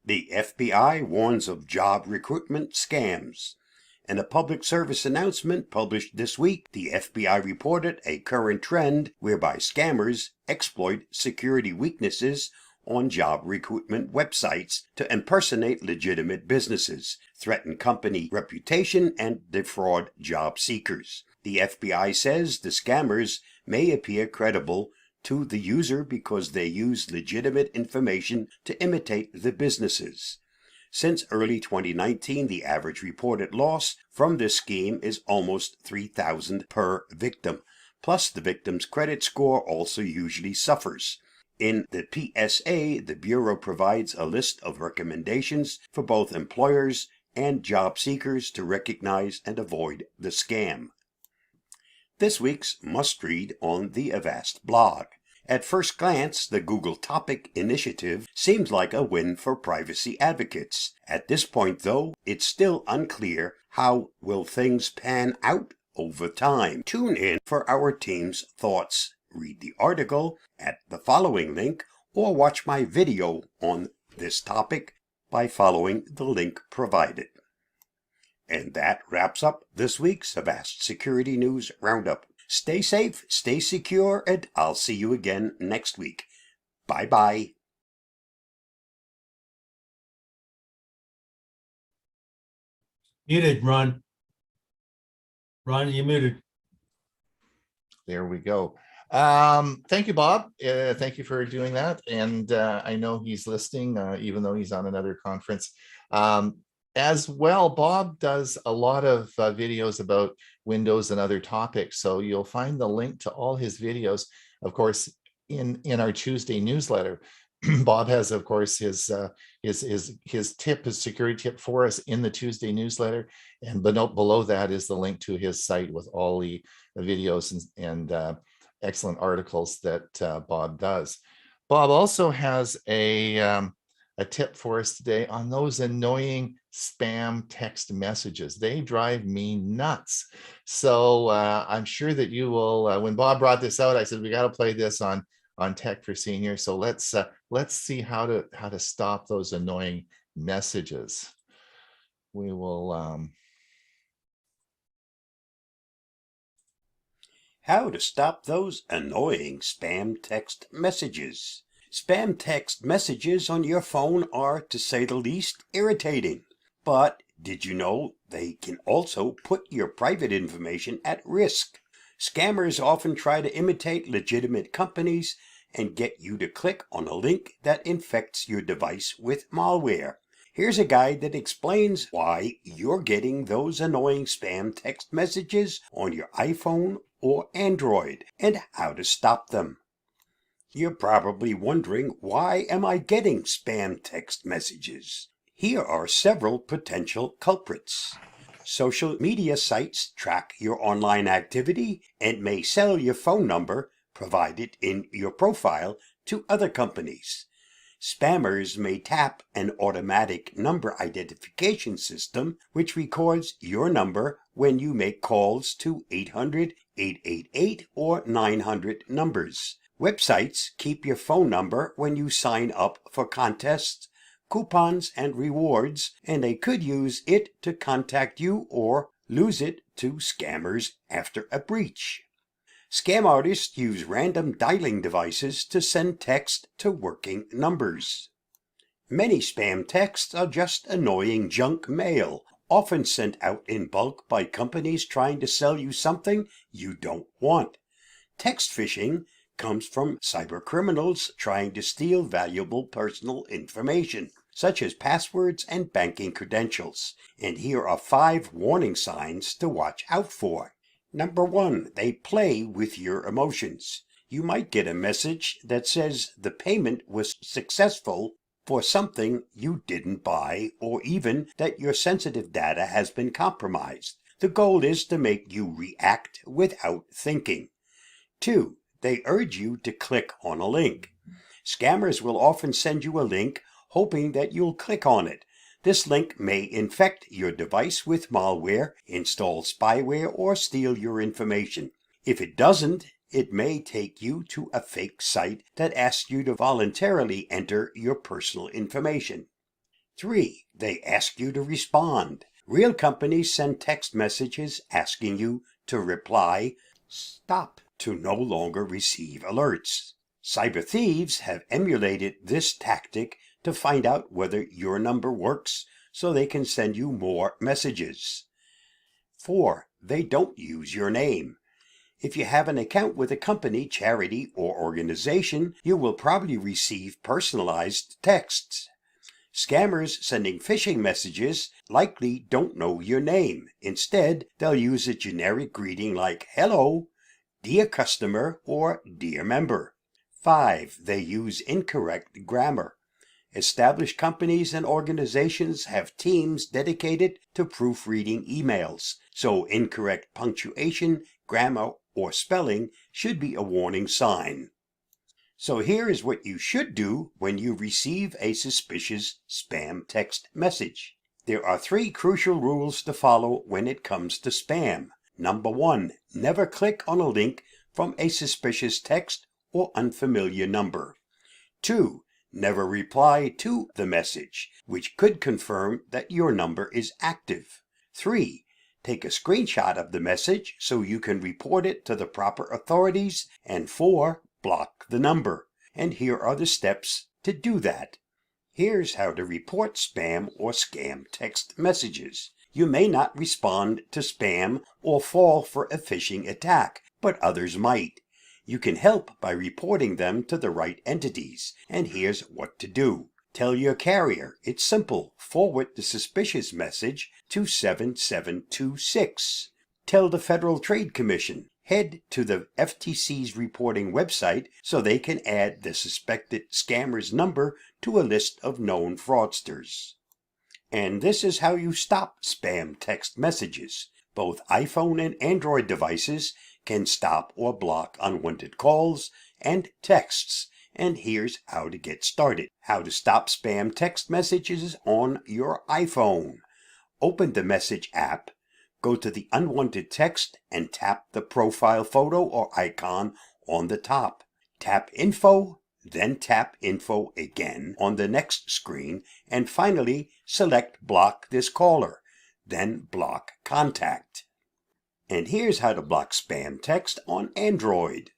The FBI warns of job recruitment scams. In a public service announcement published this week, the FBI reported a current trend whereby scammers exploit security weaknesses on job recruitment websites to impersonate legitimate businesses, threaten company reputation, and defraud job seekers. The FBI says the scammers may appear credible to the user because they use legitimate information to imitate the businesses. Since early 2019, the average reported loss from this scheme is almost $3,000 per victim. Plus, the victim's credit score also usually suffers. In the PSA, the Bureau provides a list of recommendations for both employers and job seekers to recognize and avoid the scam. This week's must-read on the Avast blog. At first glance, the Google Topic initiative seems like a win for privacy advocates. At this point, though, it's still unclear how will things pan out over time. Tune in for our team's thoughts. Read the article at the following link or watch my video on this topic by following the link provided. And that wraps up this week's Avast Security News Roundup. Stay safe, stay secure, and I'll see you again next week. Bye-bye. Muted, Ron. Ron, you're muted. There we go. Thank you, Bob. Thank you for doing that. And I know he's listening, even though he's on another conference. As well, Bob does a lot of videos about Windows and other topics. So you'll find the link to all his videos, of course, in our Tuesday newsletter. Bob has, of course, his tip, his security tip for us in the Tuesday newsletter. And below that is the link to his site with all the videos and excellent articles that Bob does. Bob also has a tip for us today on those annoying spam text messages. They drive me nuts. So I'm sure that you will, when Bob brought this out, I said, we got to play this on Tech for Seniors. So let's see how to stop those annoying messages. We will How to stop those annoying spam text messages. Spam text messages on your phone are, to say the least, irritating. But did you know they can also put your private information at risk? Scammers often try to imitate legitimate companies and get you to click on a link that infects your device with malware. Here's a guide that explains why you're getting those annoying spam text messages on your iPhone or Android and how to stop them. You're probably wondering, why am I getting spam text messages? Here are several potential culprits. Social media sites track your online activity and may sell your phone number provided in your profile to other companies. Spammers may tap an automatic number identification system which records your number when you make calls to 800, 888, or 900 numbers. Websites keep your phone number when you sign up for contests, coupons, and rewards, and they could use it to contact you or lose it to scammers after a breach. Scam artists use random dialing devices to send text to working numbers. Many spam texts are just annoying junk mail, often sent out in bulk by companies trying to sell you something you don't want. Text phishing comes from cybercriminals trying to steal valuable personal information, such as passwords and banking credentials. And here are 5 warning signs to watch out for. Number 1, they play with your emotions. You might get a message that says the payment was successful for something you didn't buy, or even that your sensitive data has been compromised. The goal is to make you react without thinking. 2, they urge you to click on a link. Scammers will often send you a link hoping that you'll click on it. This link may infect your device with malware, install spyware, or steal your information. If it doesn't, it may take you to a fake site that asks you to voluntarily enter your personal information. 3. They ask you to respond. Real companies send text messages asking you to reply, stop, to no longer receive alerts. Cyber thieves have emulated this tactic to find out whether your number works so they can send you more messages. 4. They don't use your name. If you have an account with a company, charity, or organization, you will probably receive personalized texts. Scammers sending phishing messages likely don't know your name. Instead, they'll use a generic greeting like hello, dear customer, or dear member. 5. They use incorrect grammar. Established companies and organizations have teams dedicated to proofreading emails, so incorrect punctuation, grammar, or spelling should be a warning sign. So here is what you should do when you receive a suspicious spam text message. There are 3 crucial rules to follow when it comes to spam. Number 1, never click on a link from a suspicious text or unfamiliar number. 2, never reply to the message, which could confirm that your number is active. 3, take a screenshot of the message so you can report it to the proper authorities. And 4, block the number. And here are the steps to do that. Here's how to report spam or scam text messages. You may not respond to spam or fall for a phishing attack, but others might. You can help by reporting them to the right entities. And here's what to do. Tell your carrier. It's simple. Forward the suspicious message to 7726. Tell the Federal Trade Commission. Head to the FTC's reporting website so they can add the suspected scammer's number to a list of known fraudsters. And this is how you stop spam text messages. Both iPhone and Android devices can stop or block unwanted calls and texts. And here's how to get started. How to stop spam text messages on your iPhone. Open the Message app. Go to the unwanted text and tap the profile photo or icon on the top. Tap Info, then tap Info again on the next screen, and finally select Block this caller, then block contact. And here's how to block spam text on Android.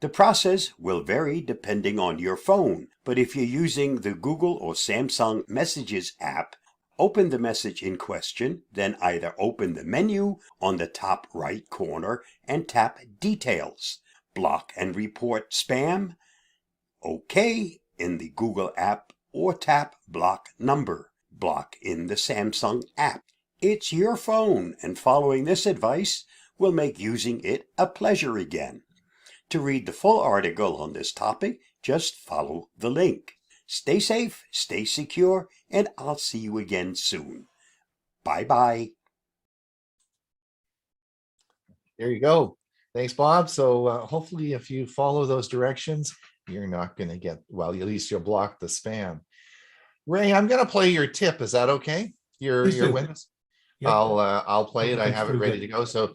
The process will vary depending on your phone, but if you're using the Google or Samsung Messages app, open the message in question, then either open the menu on the top right corner and tap Details, Block and Report Spam, OK in the Google app, or tap Block Number, Block in the Samsung app. It's your phone, and following this advice will make using it a pleasure again. To read the full article on this topic, just follow the link. Stay safe, stay secure, and I'll see you again soon. Bye-bye. There you go. Thanks, Bob. So hopefully if you follow those directions, you're not going to get, well, at least you'll block the spam. Ray, I'm going to play your tip. Is that okay? Your Windows? Yep. I'll play it. I have it ready to go. So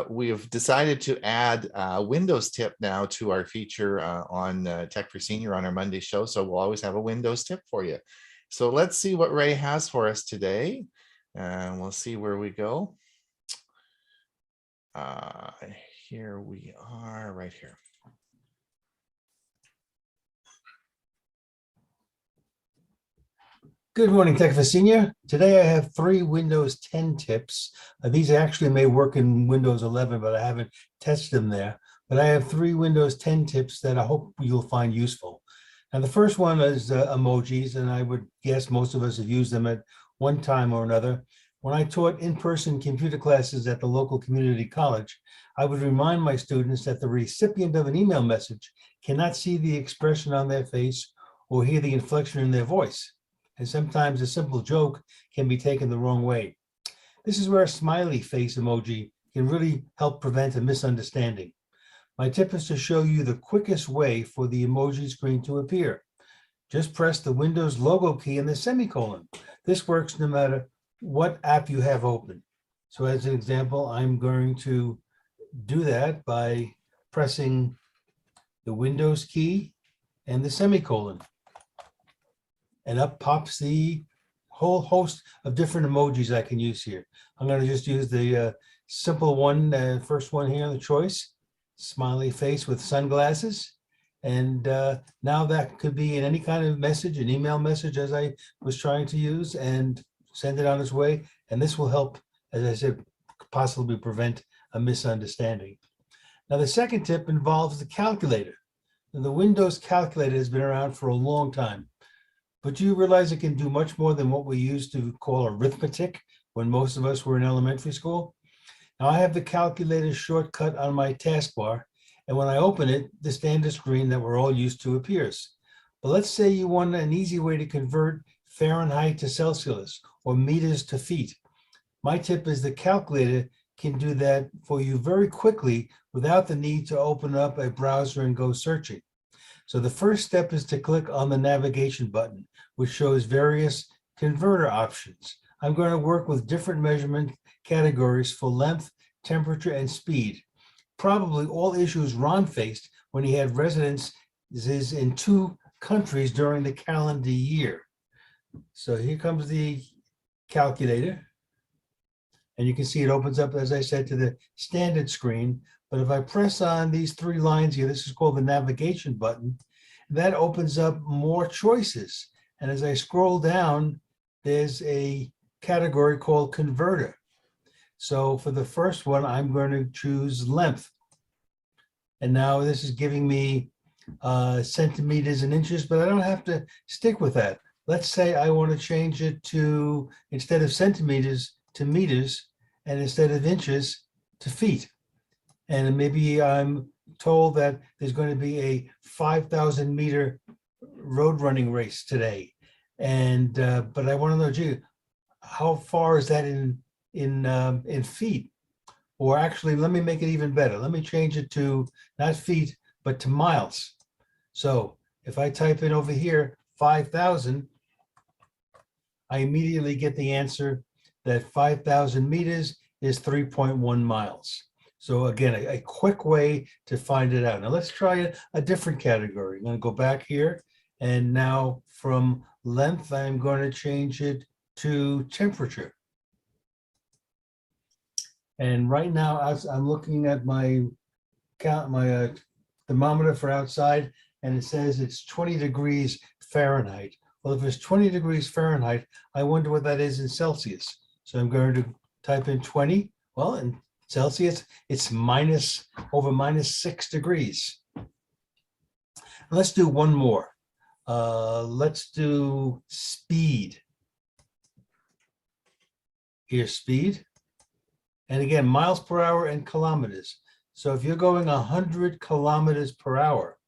we've decided to add a Windows tip now to our feature on Tech for Senior on our Monday show. So we'll always have a Windows tip for you. So let's see what Ray has for us today. And we'll see where we go. Here we are right here. Good morning, Tech for Senior. Today I have 3 Windows 10 tips. These actually may work in Windows 11, but I haven't tested them there. But I have 3 Windows 10 tips that I hope you'll find useful. Now, the first one is emojis, and I would guess most of us have used them at one time or another. When I taught in-person computer classes at the local community college, I would remind my students that the recipient of an email message cannot see the expression on their face or hear the inflection in their voice. And sometimes a simple joke can be taken the wrong way. This is where a smiley face emoji can really help prevent a misunderstanding. My tip is to show you the quickest way for the emoji screen to appear. Just press the Windows logo key and the semicolon. This works no matter what app you have open. So as an example, I'm going to do that by pressing the Windows key and the semicolon. And up pops the whole host of different emojis I can use here. I'm going to just use the simple one, first one here, the choice, smiley face with sunglasses. And now that could be in any kind of message, an email message as I was trying to use, and send it on its way. And this will help, as I said, possibly prevent a misunderstanding. Now, the second tip involves the calculator. And the Windows calculator has been around for a long time, but you realize it can do much more than what we used to call arithmetic when most of us were in elementary school. Now, I have the calculator shortcut on my taskbar, and when I open it, the standard screen that we're all used to appears. But let's say you want an easy way to convert Fahrenheit to Celsius or meters to feet. My tip is the calculator can do that for you very quickly without the need to open up a browser and go searching. So the first step is to click on the navigation button, which shows various converter options. I'm going to work with different measurement categories for length, temperature, and speed. Probably all issues Ron faced when he had residences in 2 countries during the calendar year. So here comes the calculator. And you can see it opens up, as I said, to the standard screen. But if I press on these 3 lines here, this is called the navigation button, that opens up more choices. And as I scroll down, there's a category called converter. So for the first one, I'm going to choose length. And now this is giving me centimeters and inches, but I don't have to stick with that. Let's say I want to change it to, instead of centimeters, to meters, and instead of inches, to feet. And maybe I'm told that there's going to be a 5,000 meter road running race today. And but I want to know, gee, how far is that in feet? Or actually, let me make it even better. Let me change it to not feet, but to miles. So if I type in over here, 5,000, I immediately get the answer that 5,000 meters is 3.1 miles. So again, a quick way to find it out. Now let's try a different category. I'm going to go back here, and now from length, I'm going to change it to temperature. And right now, as I'm looking at my thermometer for outside, and it says it's 20 degrees Fahrenheit. Well, if it's 20 degrees Fahrenheit, I wonder what that is in Celsius. So I'm going to type in 20. Well, in Celsius, it's over -6 degrees. Let's do one more. Let's do speed. Here's speed. And again, miles per hour and kilometers. So if you're going 100 kilometers per hour,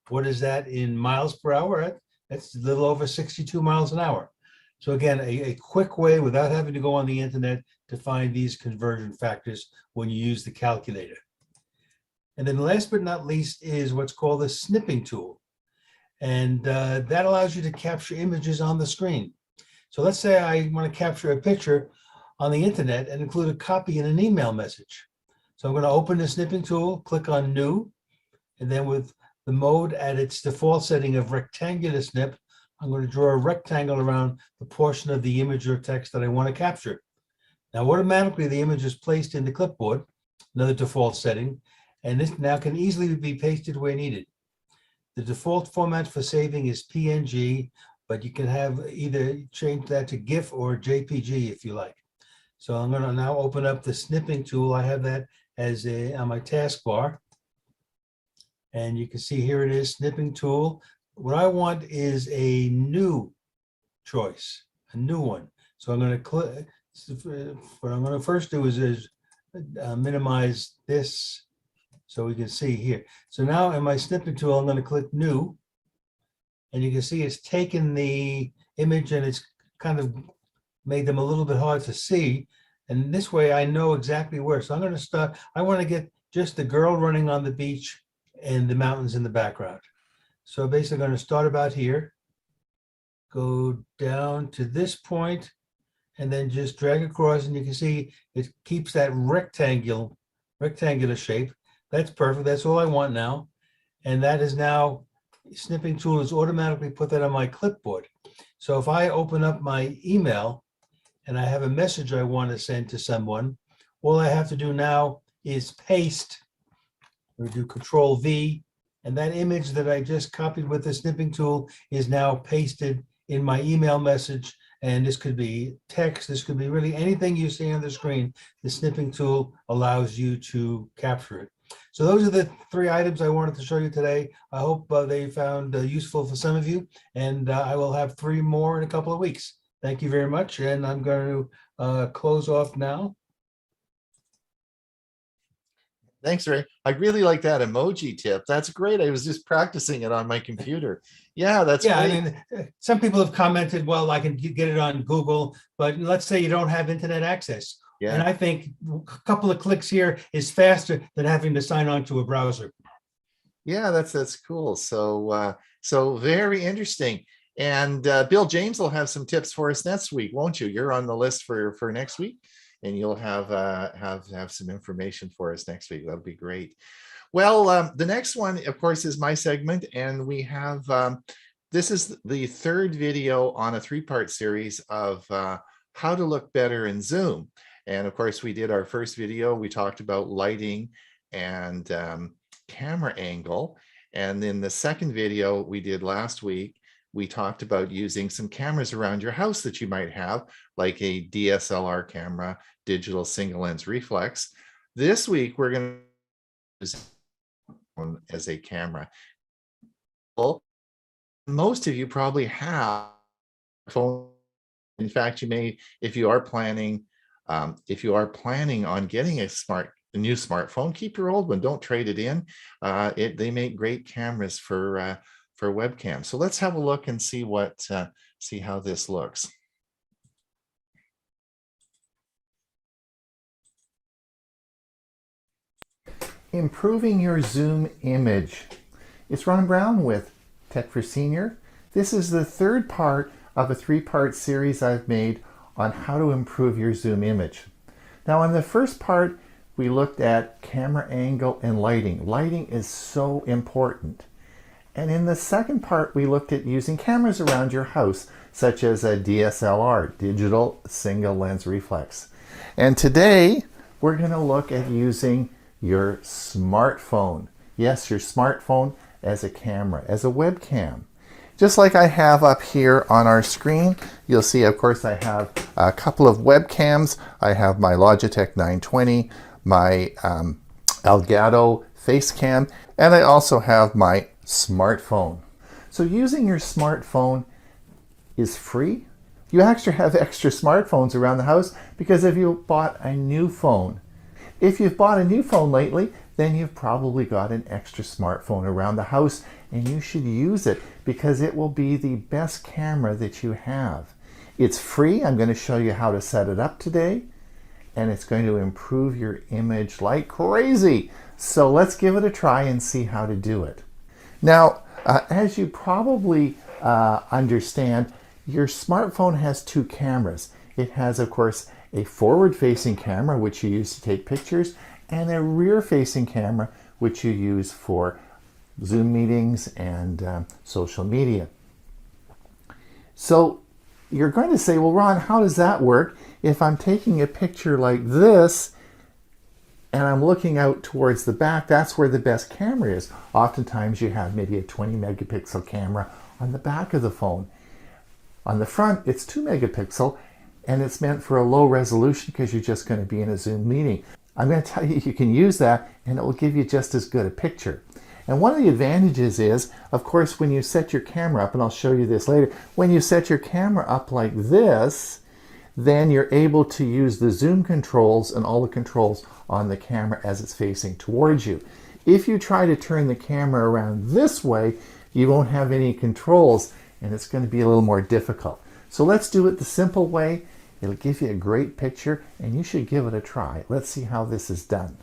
what is that in miles per hour? That's a little over 62 miles an hour. So again, a quick way without having to go on the internet to find these conversion factors when you use the calculator. And then last but not least is what's called the snipping tool. And that allows you to capture images on the screen. So let's say I want to capture a picture on the internet and include a copy in an email message. So I'm going to open the snipping tool, click on new, and then with the mode at its default setting of rectangular snip, I'm going to draw a rectangle around the portion of the image or text that I want to capture. Now, automatically the image is placed in the clipboard, another default setting, and this now can easily be pasted where needed. The default format for saving is PNG, but you can have either change that to GIF or JPG if you like. So I'm going to now open up the snipping tool. I have that as on my taskbar. And you can see here it is, snipping tool. What I want is a new choice, a new one. So I'm going to click. What I'm going to first do is minimize this so we can see here. So now in my snipping tool, I'm going to click new. And you can see it's taken the image and it's kind of made them a little bit hard to see. And this way I know exactly where. So I'm going to start. I want to get just the girl running on the beach and the mountains in the background. So basically I'm going to start about here, go down to this point, and then just drag across, and you can see it keeps that rectangular shape. That's perfect. That's all I want now. And that is now, snipping tool is automatically put that on my clipboard. So if I open up my email and I have a message I want to send to someone, all I have to do now is paste, or do Control V, and that image that I just copied with the snipping tool is now pasted in my email message. And this could be text, this could be really anything you see on the screen. The snipping tool allows you to capture it. So those are the 3 items I wanted to show you today. I hope they found useful for some of you, and I will have 3 more in a couple of weeks. Thank you very much, and I'm going to close off now. Thanks, Ray. I really like that emoji tip. That's great. I was just practicing it on my computer. Yeah, that's Yeah, great. I mean, some people have commented, well, I can get it on Google, but let's say you don't have internet access. Yeah. And I think a couple of clicks here is faster than having to sign on to a browser. Yeah, that's cool. So so very interesting. And Bill James will have some tips for us next week, won't you? You're on the list for next week, and you'll have some information for us next week. That'll be great. Well, the next one, of course, is my segment, and we have this is the 3rd video on a 3-part series of how to look better in Zoom. And of course, we did our first video. We talked about lighting and camera angle. And then the second video we did last week, we talked about using some cameras around your house that you might have, like a DSLR camera, digital single lens reflex. This week, we're going to use as a camera. Well, most of you probably have a phone. In fact, you may, if you are planning on getting a new smartphone, keep your old one. Don't trade it in. They make great cameras for webcam. So let's have a look and see how this looks. Improving your Zoom image. It's Ron Brown with Tech for Senior. This is the 3rd part of a 3-part series I've made on how to improve your Zoom image. Now, in the first part, we looked at camera angle and lighting. Lighting is so important. And in the second part, we looked at using cameras around your house, such as a DSLR, digital single lens reflex. And today, we're going to look at using your smartphone. Yes, your smartphone as a camera, as a webcam. Just like I have up here on our screen, you'll see, of course, I have a couple of webcams. I have my Logitech 920, my Elgato Facecam, and I also have my smartphone. So using your smartphone is free. You actually have extra smartphones around the house because if you bought a new phone, if you've bought a new phone lately, then you've probably got an extra smartphone around the house, and you should use it because it will be the best camera that you have. It's free. I'm going to show you how to set it up today, and it's going to improve your image like crazy. So let's give it a try and see how to do it. Now, as you probably understand, your smartphone has 2 cameras. It has, of course, a forward-facing camera, which you use to take pictures, and a rear-facing camera, which you use for Zoom meetings and social media. So you're going to say, well, Ron, how does that work if I'm taking a picture like this and I'm looking out towards the back? That's where the best camera is. Oftentimes you have maybe a 20 megapixel camera on the back of the phone. On the front, it's 2 megapixel, and it's meant for a low resolution because you're just going to be in a Zoom meeting. I'm going to tell you, you can use that and it will give you just as good a picture. And one of the advantages is, of course, when you set your camera up, and I'll show you this later, when you set your camera up like this, then you're able to use the zoom controls and all the controls on the camera as it's facing towards you. If you try to turn the camera around this way, you won't have any controls, and it's going to be a little more difficult. So let's do it the simple way. It'll give you a great picture, and you should give it a try. Let's see how this is done.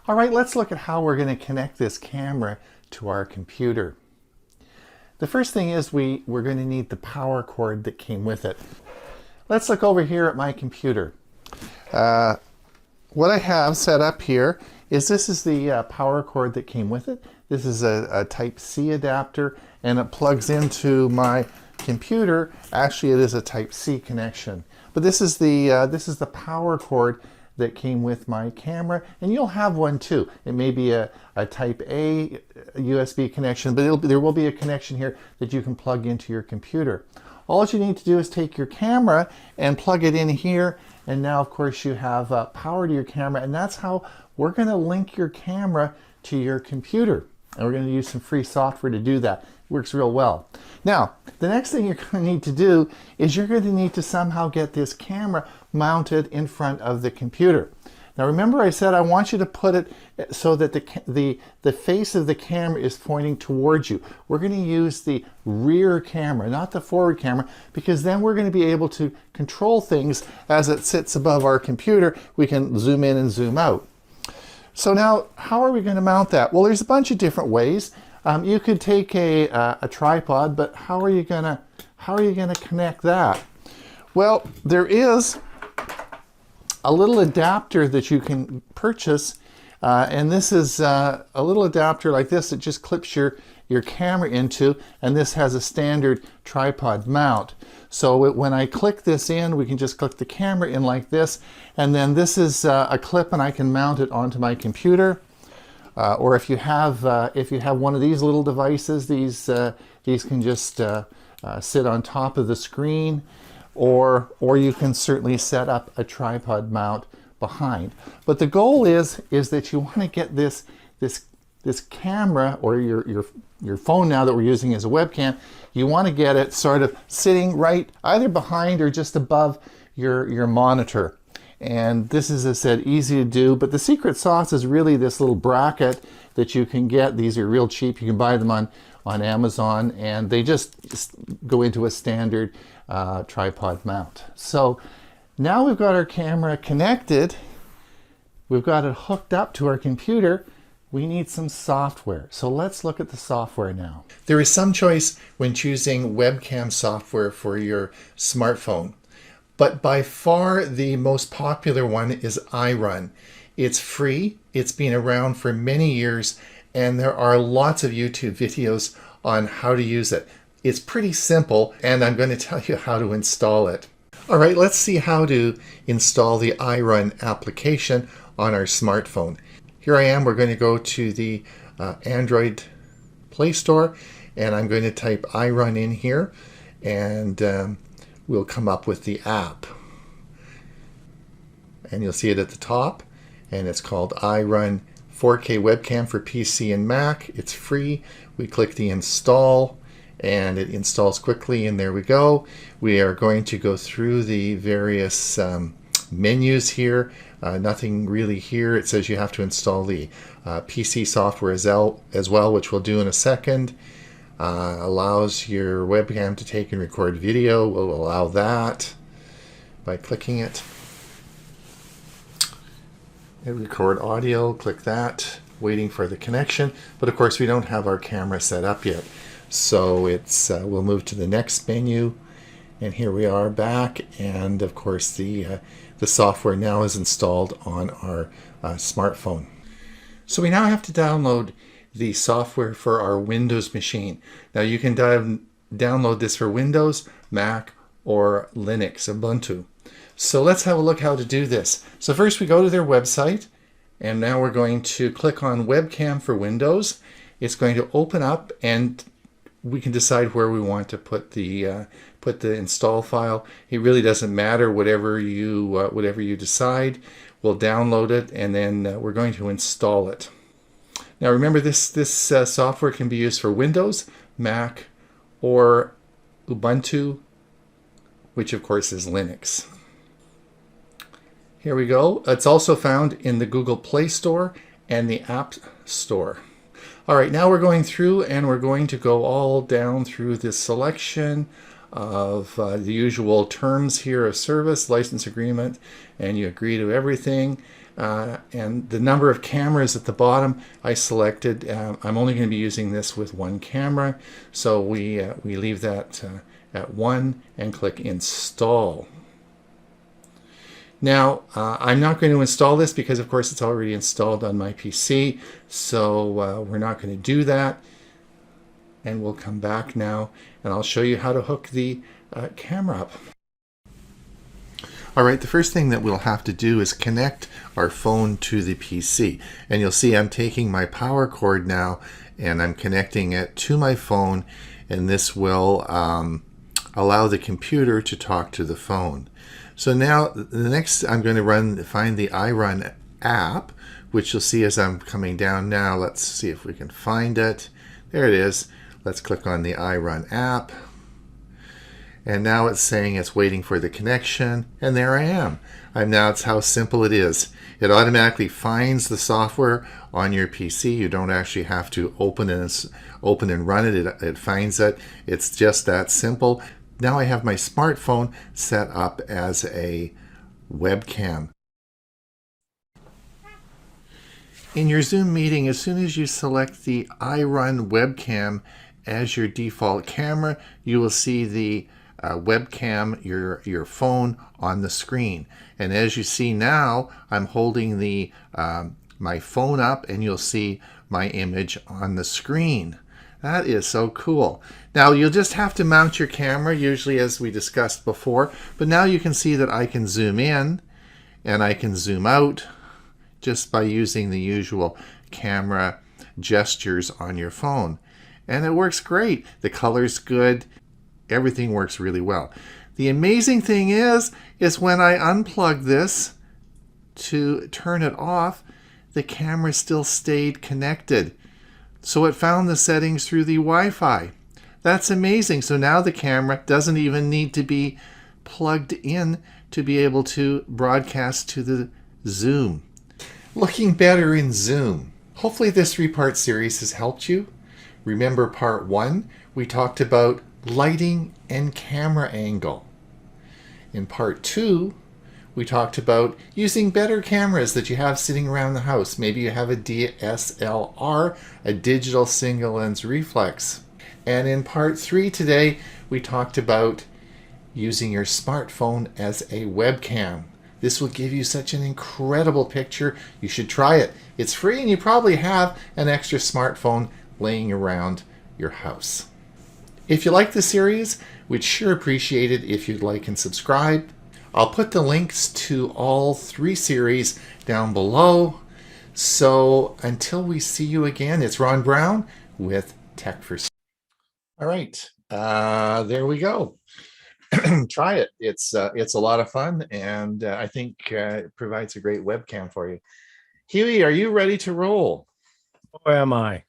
All right, let's look at how we're going to connect this camera to our computer. The first thing is we're going to need the power cord that came with it. let's look over here at my computer. What I have set up here is this is the power cord that came with it. This is a Type-C adapter, and it plugs into my computer. Actually, it is a Type-C connection. But this is the power cord that came with my camera, and you'll have one too. It may be a Type-A USB connection, but there will be a connection here that you can plug into your computer. All you need to do is take your camera and plug it in here, and now of course you have power to your camera, and that's how we're going to link your camera to your computer. And we're going to use some free software to do that. It works real well. Now, the next thing you're going to need to do is you're going to need to somehow get this camera mounted in front of the computer. Now remember I said I want you to put it so that the face of the camera is pointing towards you. We're going to use the rear camera, not the forward camera, because then we're going to be able to control things as it sits above our computer. We can zoom in and zoom out. So now, how are we going to mount that? Well, there's a bunch of different ways. You could take a tripod, but how are you going to connect that? Well, there is a little adapter that you can purchase, and this is a little adapter like this that just clips your camera into, and this has a standard tripod mount. So when I click this in, we can just click the camera in like this, and then this is a clip, and I can mount it onto my computer. Or if you have one of these little devices, these can just sit on top of the screen, or you can certainly set up a tripod mount behind. But the goal is that you want to get this camera, or your phone now that we're using as a webcam, you want to get it sort of sitting right either behind or just above your monitor. And this is, as I said, easy to do, but the secret sauce is really this little bracket that you can get. These are real cheap. You can buy them on Amazon, and they just go into a standard tripod mount. So now we've got our camera connected. We've got it hooked up to our computer. We need some software. So let's look at the software now. There is some choice when choosing webcam software for your smartphone, but by far the most popular one is iRun. It's free, it's been around for many years, and there are lots of YouTube videos on how to use it. It's pretty simple, and I'm going to tell you how to install it. All right, let's see how to install the iRun application on our smartphone. Here I am. We're going to go to the Android Play Store, and I'm going to type iRun in here, and we'll come up with the app. And you'll see it at the top, and it's called iRun 4K Webcam for PC and Mac. It's free. We click the install, and it installs quickly, and there we go. We are going to go through the various menus here. Nothing really here. It says you have to install the PC software as well, which we'll do in a second. Allows your webcam to take and record video. We'll allow that by clicking it. And record audio, click that, waiting for the connection. But of course we don't have our camera set up yet. So we'll move to the next menu, and here we are back, and of course the software now is installed on our smartphone. So we now have to download the software for our Windows machine. Now you can download this for Windows, Mac, or Linux, Ubuntu. So let's have a look how to do this. So first we go to their website, and now we're going to click on Webcam for Windows. It's going to open up, and we can decide where we want to put the install file. It really doesn't matter, whatever you decide. We'll download it, and then we're going to install it. Now remember, this software can be used for Windows, Mac, or Ubuntu, which of course is Linux. Here we go. It's also found in the Google Play Store and the App Store. All right, now we're going through, and we're going to go all down through this selection of the usual terms here of service, license agreement, and you agree to everything. And the number of cameras at the bottom I selected. I'm only going to be using this with one camera, so we leave that at 1 and click install. Now, I'm not going to install this because, of course, it's already installed on my PC. So we're not going to do that. And we'll come back now and I'll show you how to hook the camera up. All right, the first thing that we'll have to do is connect our phone to the PC. And you'll see I'm taking my power cord now and I'm connecting it to my phone, and this will allow the computer to talk to the phone. So now the next, I'm going to find the iRun app, which you'll see as I'm coming down now. Let's see if we can find it. There it is. Let's click on the iRun app. And now it's saying it's waiting for the connection, and there I am. That's how simple it is. It automatically finds the software on your PC. You don't actually have to open and run it. It finds it. It's just that simple. Now I have my smartphone set up as a webcam. In your Zoom meeting, as soon as you select the iRun webcam as your default camera, you will see the webcam, your phone on the screen. And as you see now, I'm holding the my phone up, and you'll see my image on the screen. That is so cool. Now you'll just have to mount your camera, usually as we discussed before, but now you can see that I can zoom in and I can zoom out just by using the usual camera gestures on your phone. And it works great. The color's good. Everything works really well. The amazing thing is when I unplug this to turn it off, the camera still stayed connected. So it found the settings through the Wi-Fi. That's amazing. So now the camera doesn't even need to be plugged in to be able to broadcast to the Zoom. Looking better in Zoom. Hopefully this 3-part series has helped you. Remember part 1, we talked about lighting and camera angle. In part 2, we talked about using better cameras that you have sitting around the house. Maybe you have a DSLR, a digital single lens reflex. And in part 3 today, we talked about using your smartphone as a webcam. This will give you such an incredible picture. You should try it. It's free, and you probably have an extra smartphone laying around your house. If you like the series, we'd sure appreciate it if you'd like and subscribe. I'll put the links to all 3 series down below. So until we see you again, it's Ron Brown with Tech for Sale. All right, there we go. Try it. It's a lot of fun, and I think it provides a great webcam for you. Hewie, are you ready to roll? Oh, am I?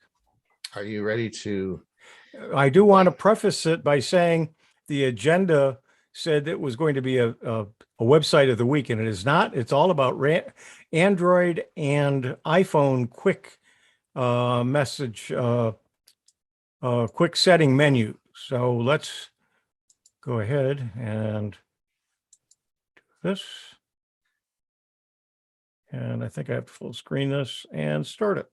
Are you ready to? I do want to preface it by saying the agenda said it was going to be a website of the week, and it is not. It's all about Android and iPhone quick message, quick setting menu. So let's go ahead and do this. And I think I have to full screen this and start it.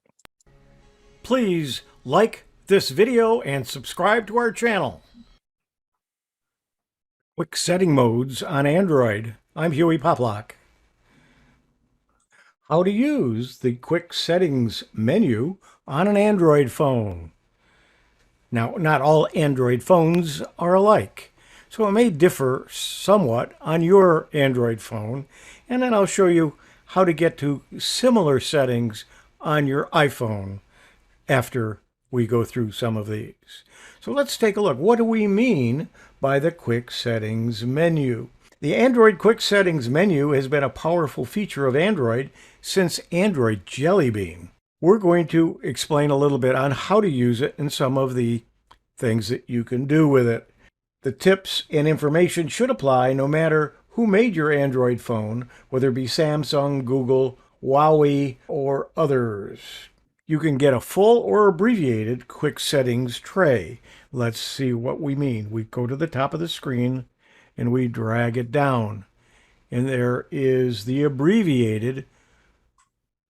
Please like this video and subscribe to our channel. Quick setting modes on Android. I'm Hewie Poplock. How to use the quick settings menu on an Android phone. Now, not all Android phones are alike, so it may differ somewhat on your Android phone, and then I'll show you how to get to similar settings on your iPhone after we go through some of these. So let's take a look. What do we mean by the quick settings menu? The Android quick settings menu has been a powerful feature of Android since Android Jelly Bean. We're going to explain a little bit on how to use it and some of the things that you can do with it. The tips and information should apply no matter who made your Android phone, whether it be Samsung, Google, Huawei, or others. You can get a full or abbreviated quick settings tray. Let's see what we mean. We go to the top of the screen and we drag it down. And there is the abbreviated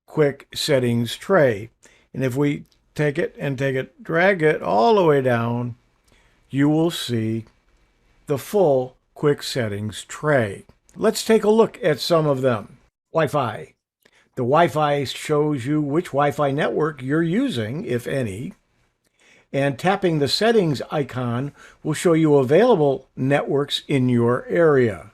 quick settings tray. And if we take it, drag it all the way down, you will see the full quick settings tray. Let's take a look at some of them. Wi-Fi. The Wi-Fi shows you which Wi-Fi network you're using, if any. And tapping the settings icon will show you available networks in your area.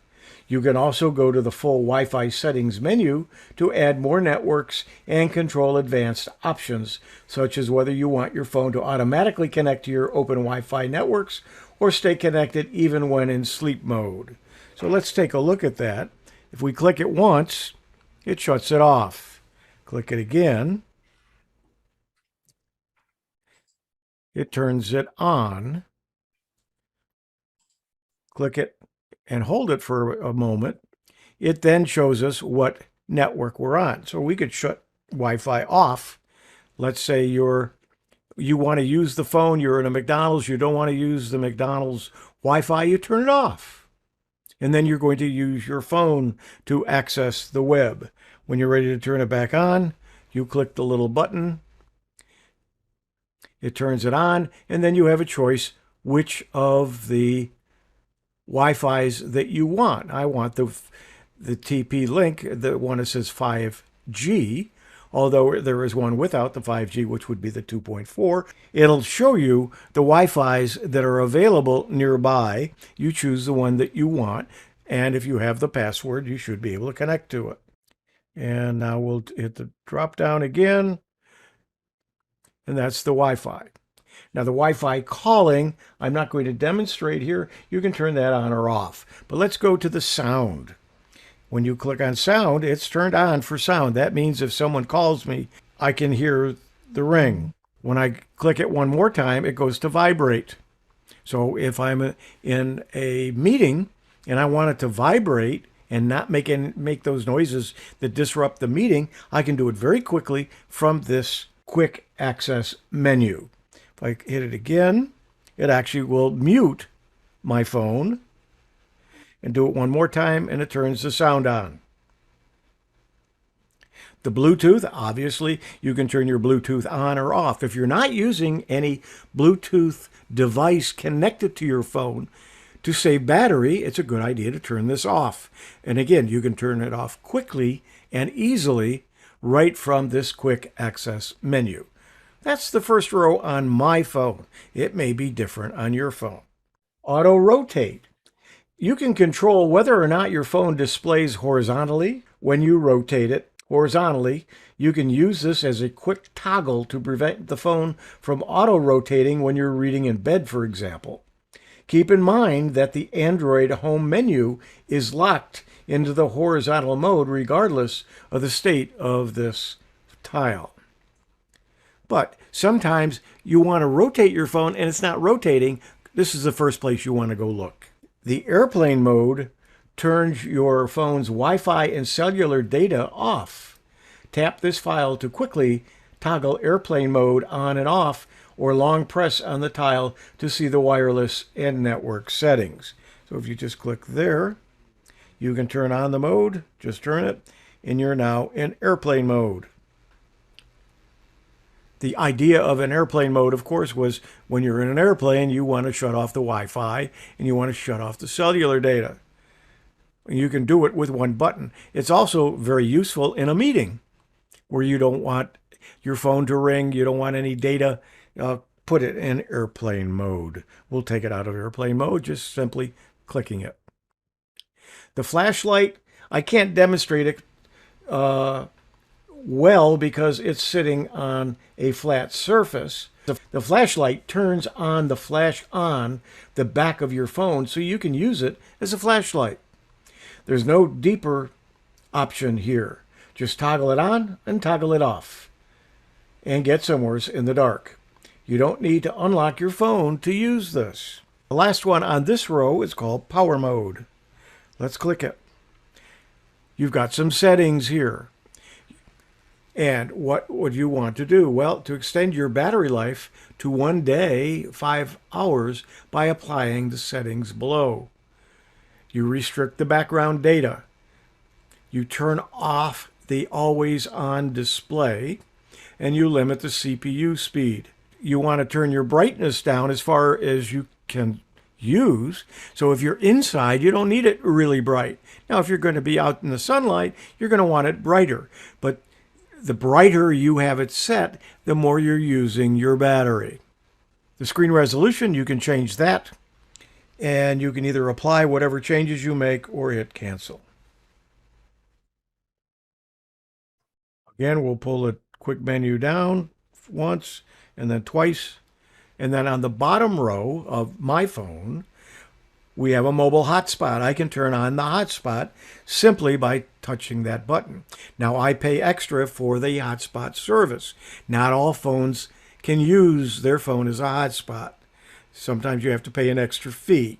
You can also go to the full Wi-Fi settings menu to add more networks and control advanced options, such as whether you want your phone to automatically connect to your open Wi-Fi networks or stay connected even when in sleep mode. So let's take a look at that. If we click it once, it shuts it off. Click it again. It turns it on. Click it and hold it for a moment. It then shows us what network we're on. So we could shut Wi-Fi off. Let's say you want to use the phone, you're in a McDonald's, you don't want to use the McDonald's Wi-Fi, you turn it off. And then you're going to use your phone to access the web. When you're ready to turn it back on, you click the little button. It turns it on, and then you have a choice which of the Wi-Fi's that you want. I want the TP-Link, the one that says 5G, although there is one without the 5G, which would be the 2.4. It'll show you the Wi-Fi's that are available nearby. You choose the one that you want, and if you have the password, you should be able to connect to it. And now we'll hit the drop down again, and that's the Wi-Fi. Now the Wi-Fi calling, I'm not going to demonstrate here. You can turn that on or off. But let's go to the sound. When you click on sound, it's turned on for sound. That means if someone calls me, I can hear the ring. When I click it one more time, it goes to vibrate. So if I'm in a meeting and I want it to vibrate and not make those noises that disrupt the meeting, I can do it very quickly from this quick access menu. If I hit it again, it actually will mute my phone, and do it one more time, and it turns the sound on. The Bluetooth, obviously, you can turn your Bluetooth on or off. If you're not using any Bluetooth device connected to your phone, to save battery, it's a good idea to turn this off. And again, you can turn it off quickly and easily right from this quick access menu. That's the first row on my phone. It may be different on your phone. Auto rotate. You can control whether or not your phone displays horizontally. When you rotate it horizontally, you can use this as a quick toggle to prevent the phone from auto-rotating when you're reading in bed, for example. Keep in mind that the Android home menu is locked into the horizontal mode regardless of the state of this tile. But sometimes you want to rotate your phone and it's not rotating. This is the first place you want to go look. The airplane mode turns your phone's Wi-Fi and cellular data off. Tap this file to quickly toggle airplane mode on and off, or long press on the tile to see the wireless and network settings. So if you just click there, you can turn on the mode, just turn it, and you're now in airplane mode. The idea of an airplane mode, of course, was when you're in an airplane, you want to shut off the Wi-Fi and you want to shut off the cellular data. You can do it with one button. It's also very useful in a meeting where you don't want your phone to ring, you don't want any data. Put it in airplane mode. We'll take it out of airplane mode, just simply clicking it. The flashlight, I can't demonstrate it well because it's sitting on a flat surface. The flashlight turns on the flash on the back of your phone so you can use it as a flashlight. There's no deeper option here. Just toggle it on and toggle it off and get somewhere in the dark. You don't need to unlock your phone to use this. The last one on this row is called power mode. Let's click it. You've got some settings here. And what would you want to do? Well, to extend your battery life to 1 day, 5 hours, by applying the settings below. You restrict the background data. You turn off the always on display, and you limit the CPU speed. You want to turn your brightness down as far as you can use. So if you're inside, you don't need it really bright. Now, if you're going to be out in the sunlight, you're going to want it brighter. But the brighter you have it set, the more you're using your battery. The screen resolution, you can change that. And you can either apply whatever changes you make or hit cancel. Again, we'll pull the quick menu down once and then twice. And then on the bottom row of my phone, we have a mobile hotspot. I can turn on the hotspot simply by touching that button. Now, I pay extra for the hotspot service. Not all phones can use their phone as a hotspot. Sometimes you have to pay an extra fee.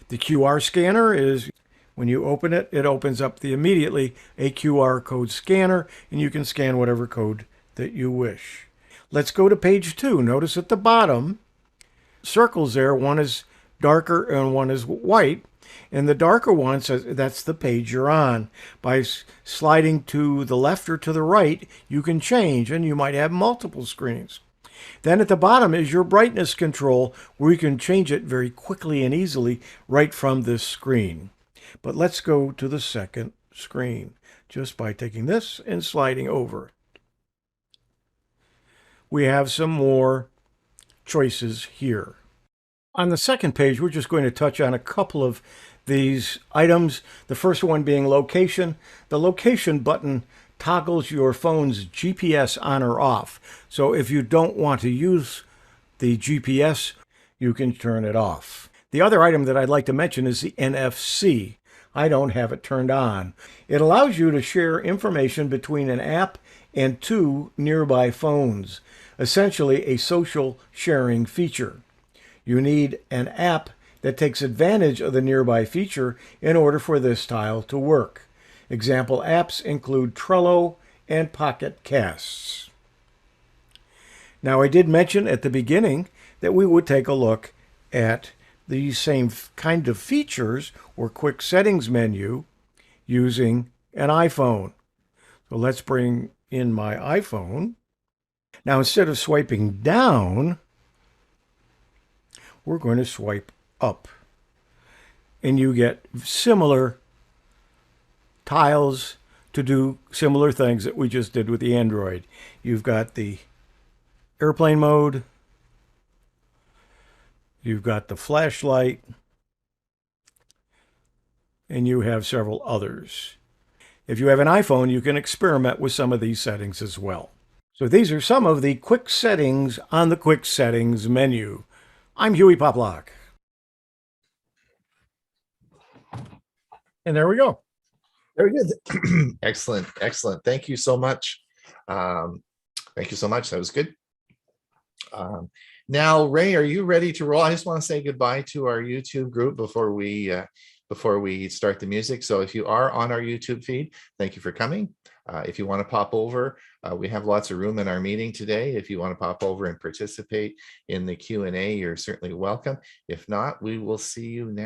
The QR scanner is, when you open it, it opens up immediately a QR code scanner, and you can scan whatever code that you wish. Let's go to page 2. Notice at the bottom, circles there. One is darker and one is white. And the darker one says that's the page you're on. By sliding to the left or to the right, you can change, and you might have multiple screens. Then at the bottom is your brightness control, where you can change it very quickly and easily right from this screen. But let's go to the second screen just by taking this and sliding over. We have some more choices here. On the second page, we're just going to touch on a couple of these items. The first one being location. The location button toggles your phone's GPS on or off. So if you don't want to use the GPS, you can turn it off. The other item that I'd like to mention is the NFC. I don't have it turned on. It allows you to share information between an app and 2 nearby phones, essentially a social sharing feature. You need an app that takes advantage of the nearby feature in order for this tile to work. Example apps include Trello and Pocket Casts. Now, I did mention at the beginning that we would take a look at these same kind of features or quick settings menu using an iPhone. So let's bring in my iPhone. Now, instead of swiping down, we're going to swipe up. And you get similar tiles to do similar things that we just did with the Android. You've got the airplane mode. You've got the flashlight. And you have several others. If you have an iPhone, you can experiment with some of these settings as well. So these are some of the quick settings on the quick settings menu. I'm Hewie Poplock. And there we go. Very good. Excellent. Excellent. Thank you so much. Thank you so much. That was good. Now, Ray, are you ready to roll? I just want to say goodbye to our YouTube group before we start the music. So if you are on our YouTube feed, thank you for coming. If you want to pop over, we have lots of room in our meeting today. If you want to pop over and participate in the Q&A, you're certainly welcome. If not, we will see you next